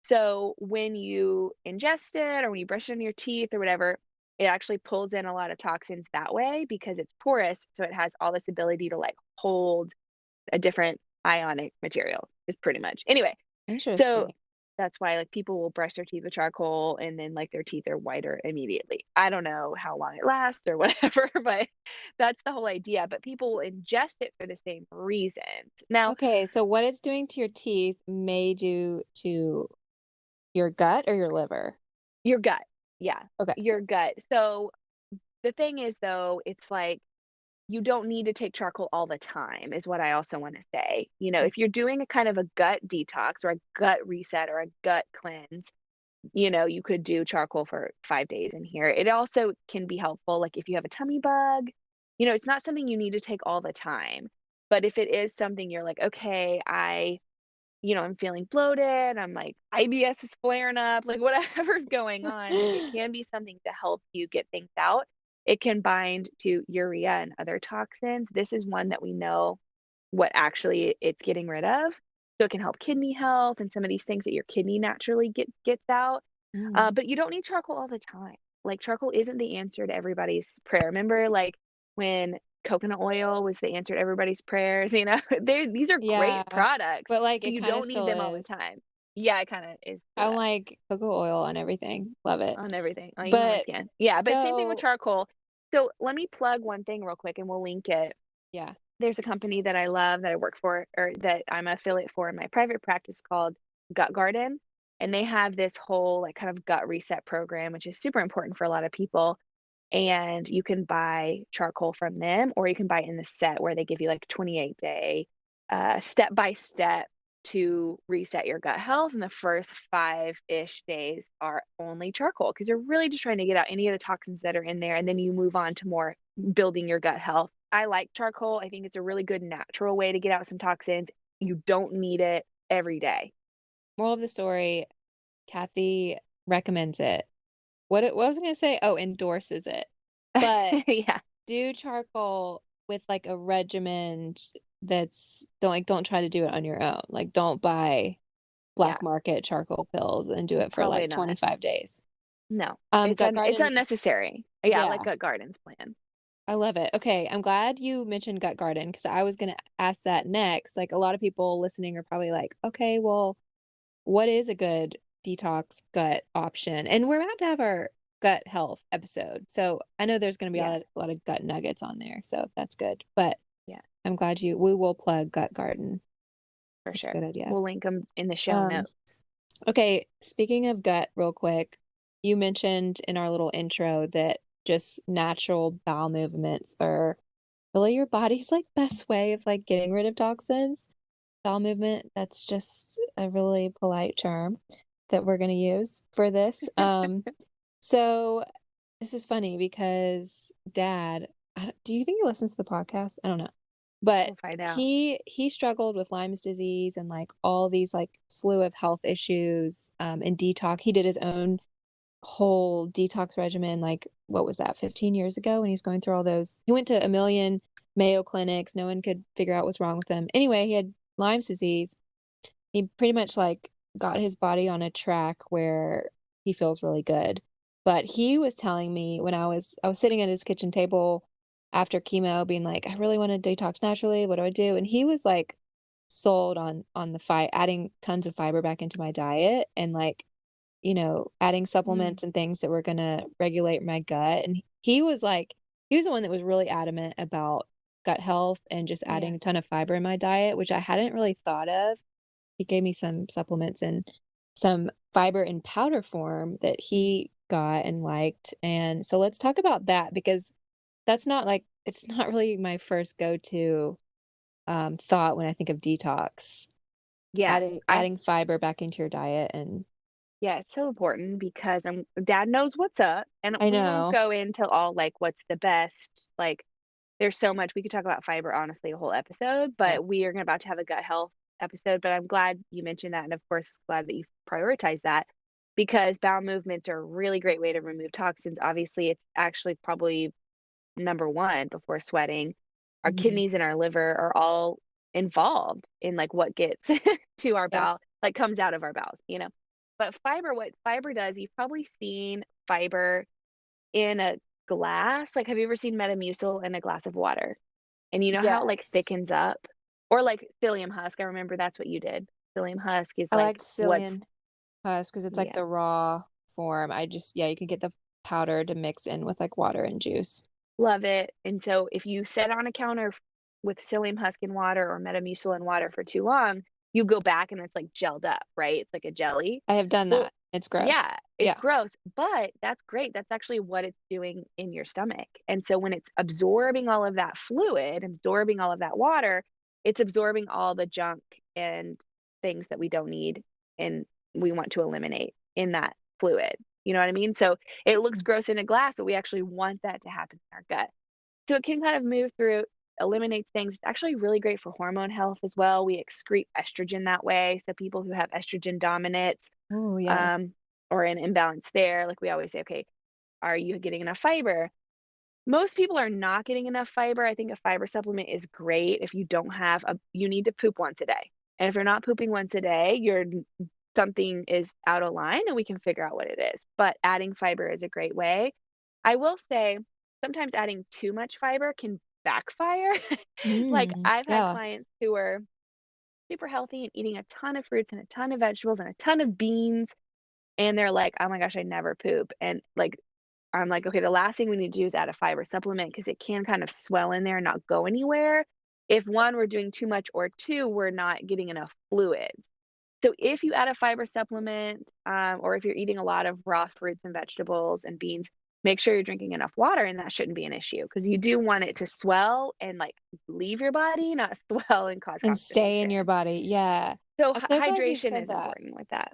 Speaker 3: So when you ingest it or when you brush it in your teeth or whatever, it actually pulls in a lot of toxins that way because it's porous. So it has all this ability to like hold a different ionic material is pretty much. Anyway, so
Speaker 2: Interesting.
Speaker 3: that's why like people will brush their teeth with charcoal and then like their teeth are whiter immediately. I don't know how long it lasts or whatever, but that's the whole idea. But people will ingest it for the same reasons. Now,
Speaker 2: Okay, so what it's doing to your teeth may do to your gut or your liver?
Speaker 3: your gut. Yeah,
Speaker 2: Okay.
Speaker 3: your gut. So the thing is though, it's like you don't need to take charcoal all the time, is what I also want to say. If you're doing a kind of a gut detox or a gut reset or a gut cleanse, you could do charcoal for 5 days in here. It also can be helpful, like if you have a tummy bug, it's not something you need to take all the time. But if it is something you're like, okay, I'm feeling bloated, I'm like, IBS is flaring up, like whatever's going on, like it can be something to help you get things out. It can bind to urea and other toxins. This is one that we know what actually it's getting rid of. So it can help kidney health and some of these things that your kidney naturally gets out.
Speaker 2: Mm.
Speaker 3: But you don't need charcoal all the time. Like charcoal isn't the answer to everybody's prayer. Remember, like when coconut oil was the answer to everybody's prayers, these are
Speaker 2: Yeah,
Speaker 3: great products,
Speaker 2: but like
Speaker 3: but
Speaker 2: it
Speaker 3: you
Speaker 2: kind of
Speaker 3: don't need
Speaker 2: still
Speaker 3: them all the
Speaker 2: is.
Speaker 3: time. Yeah, it kind of is for
Speaker 2: I
Speaker 3: that
Speaker 2: like cocoa oil on everything. Love it.
Speaker 3: on everything, even on
Speaker 2: But
Speaker 3: skin. Yeah, but same thing with
Speaker 2: so,
Speaker 3: charcoal. So let me plug one thing real quick and we'll link it.
Speaker 2: yeah.
Speaker 3: There's a company that I love that I work for or that I'm an affiliate for in my private practice called Gut Garden. And they have this whole like kind of gut reset program, which is super important for a lot of people. And you can buy charcoal from them, or you can buy it in the set where they give you like 28-day step by step to reset your gut health. And the first 5-ish days are only charcoal because you're really just trying to get out any of the toxins that are in there. And then you move on to more building your gut health. I like charcoal. I think it's a really good natural way to get out some toxins. You don't need it every day.
Speaker 2: Moral of the story, Cathey recommends it. What was I gonna say? Oh, endorses it. but
Speaker 3: Yeah.
Speaker 2: do charcoal with like a regimen that's don't try to do it on your own. Like don't buy
Speaker 3: Yeah.
Speaker 2: black market charcoal pills and do it for
Speaker 3: Probably
Speaker 2: like
Speaker 3: not.
Speaker 2: 25 days.
Speaker 3: No.
Speaker 2: Gut
Speaker 3: It's
Speaker 2: gardens,
Speaker 3: unnecessary. Yeah, like
Speaker 2: yeah,
Speaker 3: Gut Garden's plan.
Speaker 2: I love it. Okay, I'm glad you mentioned gut garden because I was gonna ask that next. Like a lot of people listening are probably like, okay, well, what is a good detox gut option? And we're about to have our gut health episode. So I know there's going to be
Speaker 3: Yeah.
Speaker 2: a lot of gut nuggets on there. So that's good. But
Speaker 3: Yeah,
Speaker 2: I'm glad we will plug Gut Garden.
Speaker 3: for
Speaker 2: That's a
Speaker 3: sure.
Speaker 2: good idea.
Speaker 3: We'll link them in the show
Speaker 2: Um,
Speaker 3: notes.
Speaker 2: okay, speaking of gut, real quick, you mentioned in our little intro that just natural bowel movements are really your body's like best way of like getting rid of toxins. Bowel movement, that's just a really polite term that we're going to use for this. So this is funny because Dad, do you think he listens to the podcast? I don't know. But
Speaker 3: We'll find out.
Speaker 2: he struggled with Lyme's disease and like all these like slew of health issues and detox. He did his own whole detox regimen like what was that 15 years ago when he was going through all those. He went to a million Mayo clinics. No one could figure out what's wrong with him. Anyway, he had Lyme's disease. He pretty much like got his body on a track where he feels really good. But he was telling me when I was sitting at his kitchen table after chemo being like, I really want to detox naturally. What do I do? And he was like sold on the fight, adding tons of fiber back into my diet and like, adding supplements and things that were going to regulate my gut. And he was the one that was really adamant about gut health and just adding
Speaker 3: Yeah.
Speaker 2: a ton of fiber in my diet, which I hadn't really thought of. He gave me some supplements and some fiber in powder form that he got and liked. And so let's talk about that because that's not like it's not really my first go-to thought when I think of detox.
Speaker 3: Yeah.
Speaker 2: Adding fiber back into your diet and
Speaker 3: Yeah, it's so important because Dad knows what's up, and
Speaker 2: I
Speaker 3: we won't
Speaker 2: know.
Speaker 3: go into all like what's the best. Like, there's so much we could talk about fiber, honestly, a whole episode.
Speaker 2: Yeah.
Speaker 3: But we are about to have a gut health episode. But I'm glad you mentioned that, and of course, glad that you prioritize that because bowel movements are a really great way to remove toxins. Obviously, it's actually probably number one before sweating. Our
Speaker 2: Mhm.
Speaker 3: kidneys and our liver are all involved in like what gets to our
Speaker 2: Yeah.
Speaker 3: bowel, like comes out of our bowels. But fiber, what fiber does, you've probably seen fiber in a glass. Like, have you ever seen Metamucil in a glass of water? And you know how it like
Speaker 2: Yes.
Speaker 3: thickens up? Or like psyllium husk. I remember that's what you did. Psyllium husk is
Speaker 2: I
Speaker 3: like
Speaker 2: liked
Speaker 3: what's,
Speaker 2: psyllium husk because it's like
Speaker 3: yeah,
Speaker 2: the raw form. Yeah, you can get the powder to mix in with like water and juice.
Speaker 3: love it. And so if you set on a counter with psyllium husk in water or Metamucil in water for too long, you go back and it's like gelled up, right? It's like a jelly.
Speaker 2: I have done
Speaker 3: Well,
Speaker 2: that. It's gross.
Speaker 3: yeah, it's
Speaker 2: Yeah.
Speaker 3: gross, but that's great. That's actually what it's doing in your stomach. And so when it's absorbing all of that fluid, absorbing all of that water, it's absorbing all the junk and things that we don't need and we want to eliminate in that fluid. You know what I mean? So it looks gross in a glass, but we actually want that to happen in our gut. So it can kind of move through, eliminates things. It's actually really great for hormone health as well. We excrete estrogen that way. So people who have estrogen dominance,
Speaker 2: Oh, yes.
Speaker 3: um, or an imbalance there, like we always say, okay, are you getting enough fiber? Most people are not getting enough fiber. I think a fiber supplement is great if you don't have you need to poop once a day. And if you're not pooping once a day, something is out of line and we can figure out what it is. But adding fiber is a great way. I will say sometimes adding too much fiber can backfire. Like I've had
Speaker 2: Yeah.
Speaker 3: clients who are super healthy and eating a ton of fruits and a ton of vegetables and a ton of beans and they're like, "Oh my gosh, I never poop." And, like, I'm like, "Okay, the last thing we need to do is add a fiber supplement because it can kind of swell in there and not go anywhere. If 1, we're doing too much, or 2, we're not getting enough fluids." So if you add a fiber supplement, or if you're eating a lot of raw fruits and vegetables and beans, make sure you're drinking enough water, and that shouldn't be an issue because you do want it to swell and, like, leave your body, not swell and cause
Speaker 2: And stay in
Speaker 3: constipation.
Speaker 2: your body. Yeah.
Speaker 3: So
Speaker 2: I'm so glad you
Speaker 3: hydration
Speaker 2: said
Speaker 3: is
Speaker 2: that.
Speaker 3: important with that.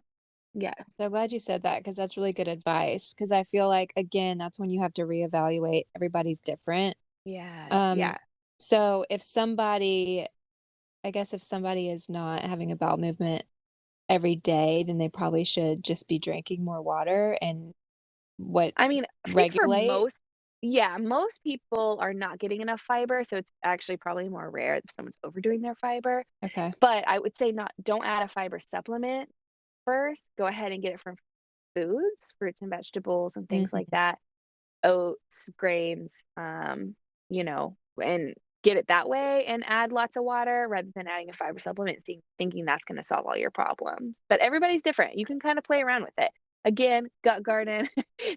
Speaker 3: Yeah.
Speaker 2: I'm so glad you said that because that's really good advice. Because I feel like, again, that's when you have to reevaluate. Everybody's different.
Speaker 3: Yeah,
Speaker 2: Um,
Speaker 3: yeah.
Speaker 2: so I guess if somebody is not having a bowel movement every day, then they probably should just be drinking more water and what
Speaker 3: I mean, I think for
Speaker 2: regulate.
Speaker 3: most Yeah, most people are not getting enough fiber, so it's actually probably more rare if someone's overdoing their fiber.
Speaker 2: Okay.
Speaker 3: But I would say don't add a fiber supplement first. Go ahead and get it from foods, fruits and vegetables and things like
Speaker 2: Mhm.
Speaker 3: that. Oats, grains, and get it that way and add lots of water rather than adding a fiber supplement and thinking that's going to solve all your problems. But everybody's different. You can kind of play around with it. Again, Gut Garden,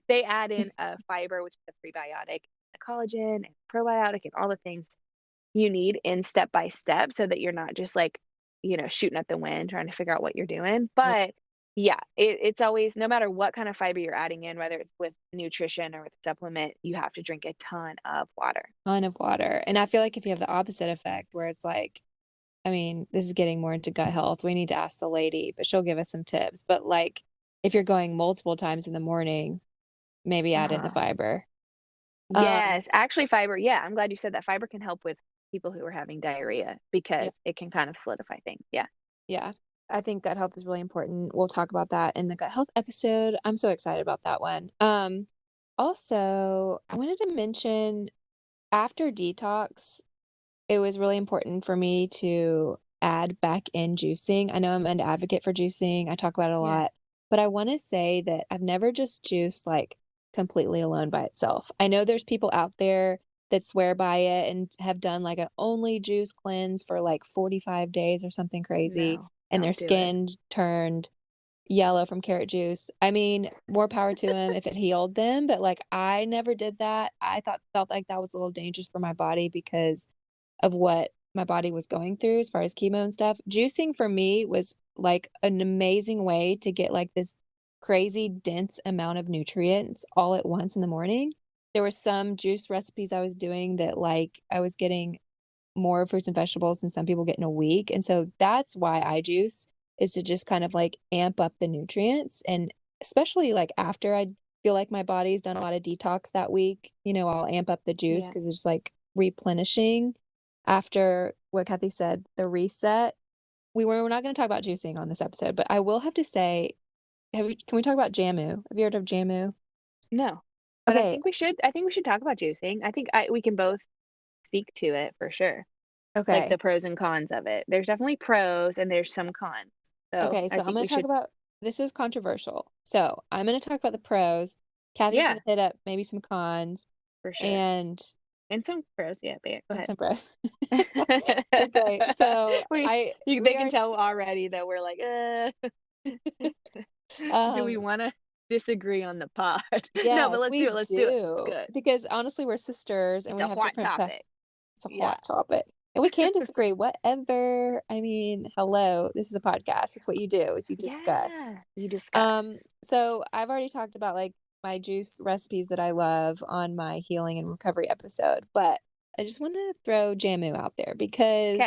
Speaker 3: they add in a fiber, which is a prebiotic, a collagen, and probiotic, and all the things you need in step by step so that you're not just like, shooting at the wind trying to figure out what you're doing. But yeah, it's always, no matter what kind of fiber you're adding in, whether it's with nutrition or with supplement, you have to drink a ton of water.
Speaker 2: Ton of water. And I feel like if you have the opposite effect where it's like, I mean, this is getting more into gut health. We need to ask the lady, but she'll give us some tips. But like if you're going multiple times in the morning, maybe add in the
Speaker 3: Uh-huh.
Speaker 2: fiber. Um,
Speaker 3: Yes, actually fiber. Yeah, I'm glad you said that. Fiber can help with people who are having diarrhea because
Speaker 2: yeah,
Speaker 3: it can kind of solidify things. Yeah.
Speaker 2: yeah. I think gut health is really important. We'll talk about that in the gut health episode. I'm so excited about that one. Also, I wanted to mention after detox, it was really important for me to add back in juicing. I know I'm an advocate for juicing. I talk about it a
Speaker 3: Yeah.
Speaker 2: lot, but I want to say that I've never just juiced like completely alone by itself. I know there's people out there that swear by it and have done like an only juice cleanse for like 45 days or something crazy,
Speaker 3: No,
Speaker 2: and their
Speaker 3: don't do it.
Speaker 2: skin turned yellow from carrot juice. I mean, more power to him if it healed them, but like I never did that. I felt like that was a little dangerous for my body because of what my body was going through as far as chemo and stuff. Juicing for me was like an amazing way to get like this crazy dense amount of nutrients all at once in the morning. There were some juice recipes I was doing that like I was getting more fruits and vegetables than some people get in a week. And so that's why I juice is to just kind of like amp up the nutrients. And especially like after I feel like my body's done a lot of detox that week, I'll amp up the juice
Speaker 3: Yeah.
Speaker 2: because it's like replenishing after what Kathy said, the reset. We're not going to talk about juicing on this episode, but I will have to say, can we talk about Jamu? Have you heard of Jamu?
Speaker 3: No. But
Speaker 2: Okay,
Speaker 3: I think we should talk about juicing. I think we can both speak to it for sure. Like the
Speaker 2: okay,
Speaker 3: pros and cons of it. There's definitely pros and there's some cons. So
Speaker 2: okay.
Speaker 3: I
Speaker 2: So I'm
Speaker 3: think
Speaker 2: going
Speaker 3: we
Speaker 2: to talk
Speaker 3: should,
Speaker 2: about this is controversial. So I'm going to talk about the pros. Kathy's going
Speaker 3: yeah,
Speaker 2: to hit up maybe some cons
Speaker 3: for sure.
Speaker 2: and
Speaker 3: And some pros, yeah, but yeah, go
Speaker 2: some
Speaker 3: ahead.
Speaker 2: pros. Okay, so
Speaker 3: They
Speaker 2: we
Speaker 3: can
Speaker 2: are
Speaker 3: tell already that we're like, do we
Speaker 2: um
Speaker 3: want to disagree on the pod? No, but
Speaker 2: yes,
Speaker 3: let's do
Speaker 2: we
Speaker 3: it. Let's do it. It's
Speaker 2: do
Speaker 3: good.
Speaker 2: because honestly we're sisters and
Speaker 3: It's
Speaker 2: we
Speaker 3: a
Speaker 2: have
Speaker 3: hot
Speaker 2: different
Speaker 3: topic.
Speaker 2: it's a
Speaker 3: Yeah.
Speaker 2: hot topic. And we can disagree, whatever. I mean, hello, this is a podcast. It's what you do is you discuss.
Speaker 3: Yeah. You discuss.
Speaker 2: So I've already talked about like my juice recipes that I love on my healing and recovery episode, but I just want to throw Jamu out there
Speaker 3: Okay.
Speaker 2: because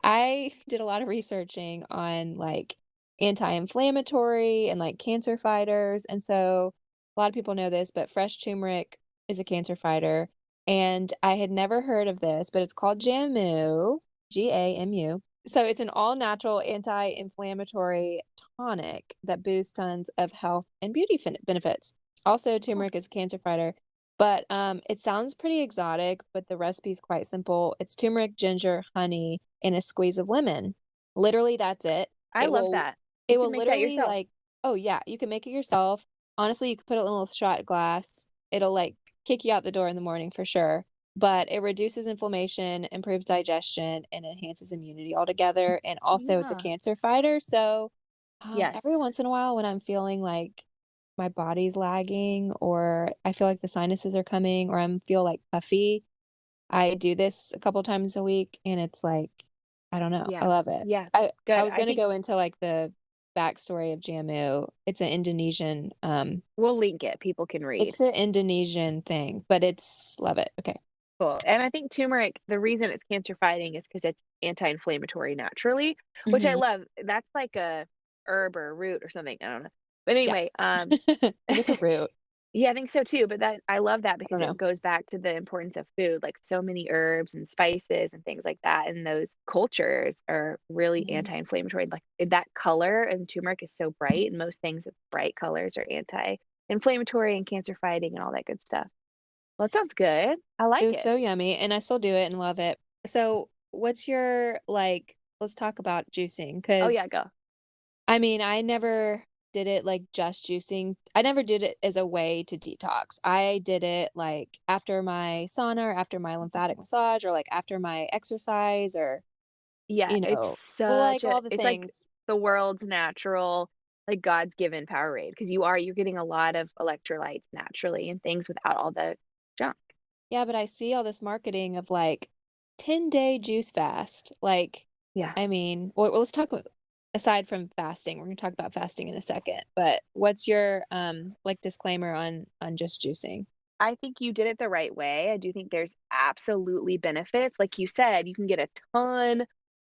Speaker 2: I did a lot of researching on like anti-inflammatory and like cancer fighters. And so a lot of people know this, but fresh turmeric is a cancer fighter. And I had never heard of this, but it's called Jamu, Gamu. So it's an all-natural anti-inflammatory tonic that boosts tons of health and beauty benefits. Also,
Speaker 3: Cool.
Speaker 2: turmeric is a cancer fighter. But it sounds pretty exotic, but the recipe is quite simple. It's turmeric, ginger, honey, and a squeeze of lemon. Literally, that's it.
Speaker 3: I
Speaker 2: It
Speaker 3: love
Speaker 2: will
Speaker 3: that. You
Speaker 2: it
Speaker 3: can
Speaker 2: will
Speaker 3: make that
Speaker 2: literally
Speaker 3: yourself.
Speaker 2: like, oh yeah, you can make it yourself. Honestly, you could put it in a little shot glass. It'll like kick you out the door in the morning for sure. But it reduces inflammation, improves digestion, and enhances immunity altogether. And also it's a
Speaker 3: Yeah.
Speaker 2: cancer fighter. So every
Speaker 3: Yes.
Speaker 2: once in a while when I'm feeling like my body's lagging or I feel like the sinuses are coming or I'm feel like puffy, I do this a couple times a week and it's like, I don't know. I
Speaker 3: Yeah.
Speaker 2: love it.
Speaker 3: Yeah.
Speaker 2: I
Speaker 3: Good.
Speaker 2: was
Speaker 3: I
Speaker 2: gonna
Speaker 3: think
Speaker 2: go into like the backstory of Jamu.
Speaker 3: we'll link it. People can read.
Speaker 2: It's an Indonesian thing, but it's love it. Okay.
Speaker 3: Cool. And I think turmeric, the reason it's cancer fighting is because it's anti-inflammatory naturally, which I
Speaker 2: Hmm.
Speaker 3: love. That's like a herb or a root or something. I don't know. But
Speaker 2: Yeah.
Speaker 3: anyway,
Speaker 2: I think it's a root.
Speaker 3: yeah, I think so too. But I love that
Speaker 2: I don't
Speaker 3: because
Speaker 2: know.
Speaker 3: it goes back to the importance of food, like so many herbs and spices and things like that. And those cultures are really
Speaker 2: Mhm.
Speaker 3: anti-inflammatory. Like that color and turmeric is so bright, and most things with bright colors are anti-inflammatory and cancer fighting and all that good stuff. Well, that sounds good. I
Speaker 2: It
Speaker 3: like
Speaker 2: was
Speaker 3: it.
Speaker 2: so yummy, and I still do it and love it. So, what's your like? Let's talk about juicing,
Speaker 3: Oh,
Speaker 2: because
Speaker 3: yeah, go.
Speaker 2: I mean, I never did it like just juicing. I never did it as a way to detox. I did it like after my sauna or after my lymphatic massage or like after my exercise or,
Speaker 3: Yeah,
Speaker 2: you
Speaker 3: it's
Speaker 2: know, like
Speaker 3: such a
Speaker 2: all the
Speaker 3: it's like
Speaker 2: things.
Speaker 3: the world's natural, like, God's given Powerade because you're getting a lot of electrolytes naturally and things without all the junk.
Speaker 2: Yeah, but I see all this marketing of like 10-day juice fast. Like,
Speaker 3: Yeah.
Speaker 2: I mean, well, let's talk aside from fasting. We're gonna talk about fasting in a second. But what's your like disclaimer on just juicing?
Speaker 3: I think you did it the right way. I do think there's absolutely benefits. Like you said, you can get a ton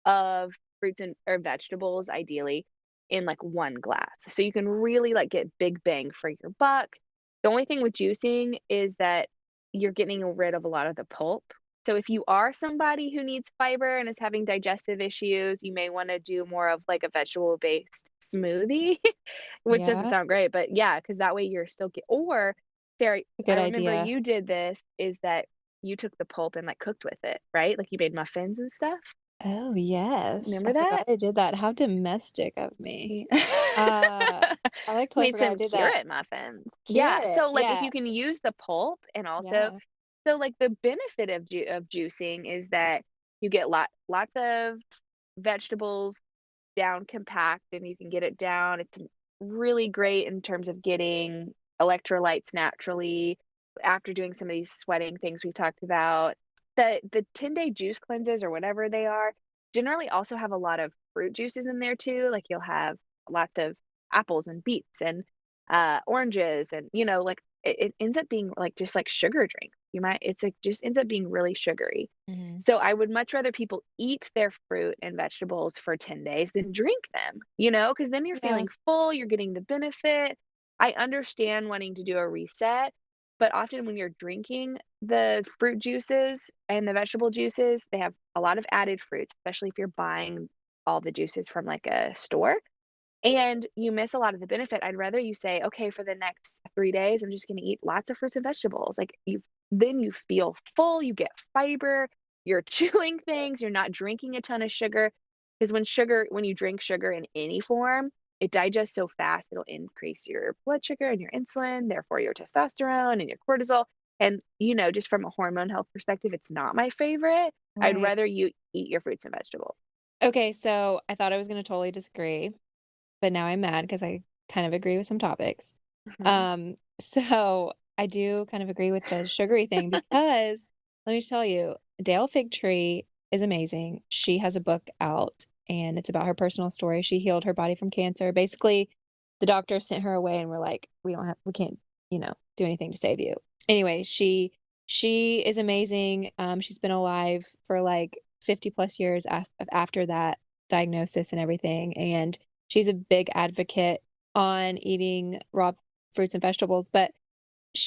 Speaker 3: of fruits and or vegetables ideally in like one glass. So you can really like get big bang for your buck. The only thing with juicing is that you're getting rid of a lot of the pulp. So if you are somebody who needs fiber and is having digestive issues, you may want to do more of like a vegetable based smoothie, which doesn't
Speaker 2: Yeah,
Speaker 3: sound great, but yeah, because that way you're still get or Sarah,
Speaker 2: a
Speaker 3: I
Speaker 2: good
Speaker 3: remember
Speaker 2: idea.
Speaker 3: you did this, is that you took the pulp and, like, cooked with it, right? Like, you made muffins and stuff?
Speaker 2: Oh, yes. I
Speaker 3: Remember
Speaker 2: forgot
Speaker 3: that?
Speaker 2: I did that. How domestic of me.
Speaker 3: Ye
Speaker 2: Uh, I like totally
Speaker 3: Made
Speaker 2: forgot I
Speaker 3: some
Speaker 2: did that.
Speaker 3: carrot muffins. Yeah,
Speaker 2: Carrot.
Speaker 3: so, like, if
Speaker 2: Yeah.
Speaker 3: you can use the pulp and also
Speaker 2: Yeah.
Speaker 3: so, like, the benefit of juicing is that you get lots of vegetables down compact and you can get it down. It's really great in terms of getting electrolytes naturally after doing some of these sweating things we talked about. The 10-day juice cleanses or whatever they are generally also have a lot of fruit juices in there too. Like you'll have lots of apples and beets and oranges and like it ends up being like just like sugar drink. It's like just ends up being really sugary.
Speaker 2: Mhm.
Speaker 3: So I would much rather people eat their fruit and vegetables for 10 days than drink them, because then you're
Speaker 2: Yeah.
Speaker 3: feeling full, you're getting the benefit. I understand wanting to do a reset, but often when you're drinking the fruit juices and the vegetable juices, they have a lot of added fruits, especially if you're buying all the juices from like a store and you miss a lot of the benefit. I'd rather you say, okay, for the next 3 days, I'm just going to eat lots of fruits and vegetables. Like then you feel full, you get fiber, you're chewing things, you're not drinking a ton of sugar. Because when you drink sugar in any form, it digests so fast, it'll increase your blood sugar and your insulin, therefore your testosterone and your cortisol. And, just from a hormone health perspective, it's not my favorite. I'd
Speaker 2: Right.
Speaker 3: rather you eat your fruits and vegetables.
Speaker 2: Okay, so I thought I was gonna totally disagree, but now I'm mad because I kind of agree with some topics.
Speaker 3: Mhm.
Speaker 2: So I do kind of agree with the sugary thing because let me tell you, Dale Fig Tree is amazing. She has a book out and it's about her personal story. She healed her body from cancer. Basically, the doctor sent her away and we're like, we can't, do anything to save you. Anyway, she is amazing. She's been alive for like 50 plus years after that diagnosis and everything. And she's a big advocate on eating raw fruits and vegetables. But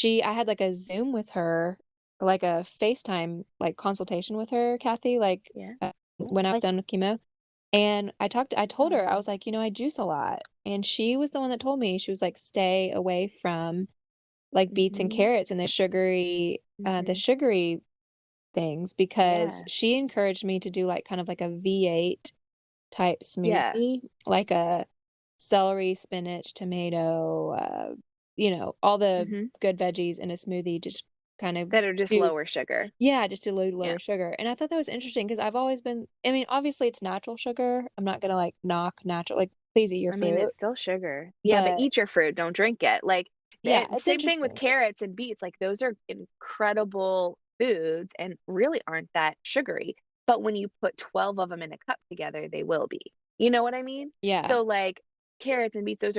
Speaker 2: I had like a Zoom with her, like a FaceTime like consultation with her, Cathey, like
Speaker 3: Yeah.
Speaker 2: when I was done with chemo. And I told her, I
Speaker 3: Oh.
Speaker 2: was like, I juice a lot. And she was the one that told me, she was like, stay away from like beets and
Speaker 3: Mhm.
Speaker 2: carrots and the
Speaker 3: Mhm.
Speaker 2: sugary things because
Speaker 3: Yeah.
Speaker 2: she encouraged me to do like kind of like a V8 type
Speaker 3: Yeah.
Speaker 2: smoothie, like a celery, spinach, tomato, all the
Speaker 3: Mhm.
Speaker 2: good veggies in a smoothie, just kind of
Speaker 3: That are just
Speaker 2: do,
Speaker 3: lower sugar.
Speaker 2: yeah, just to
Speaker 3: Yeah.
Speaker 2: lower sugar. And I thought that was interesting because I've always been, I mean, obviously it's natural sugar. I'm not gonna like knock natural, like please eat your
Speaker 3: I mean,
Speaker 2: fruit.
Speaker 3: it's still sugar. Yeah, but
Speaker 2: But
Speaker 3: eat your fruit, don't drink it. Like,
Speaker 2: yeah,
Speaker 3: and
Speaker 2: it's
Speaker 3: same thing with
Speaker 2: interesting.
Speaker 3: carrots and beets. Like, those are incredible foods and really aren't that sugary. But when you put 12 of them in a cup together, they will be. You know what I mean?
Speaker 2: Yeah.
Speaker 3: So, like, carrots and beets, those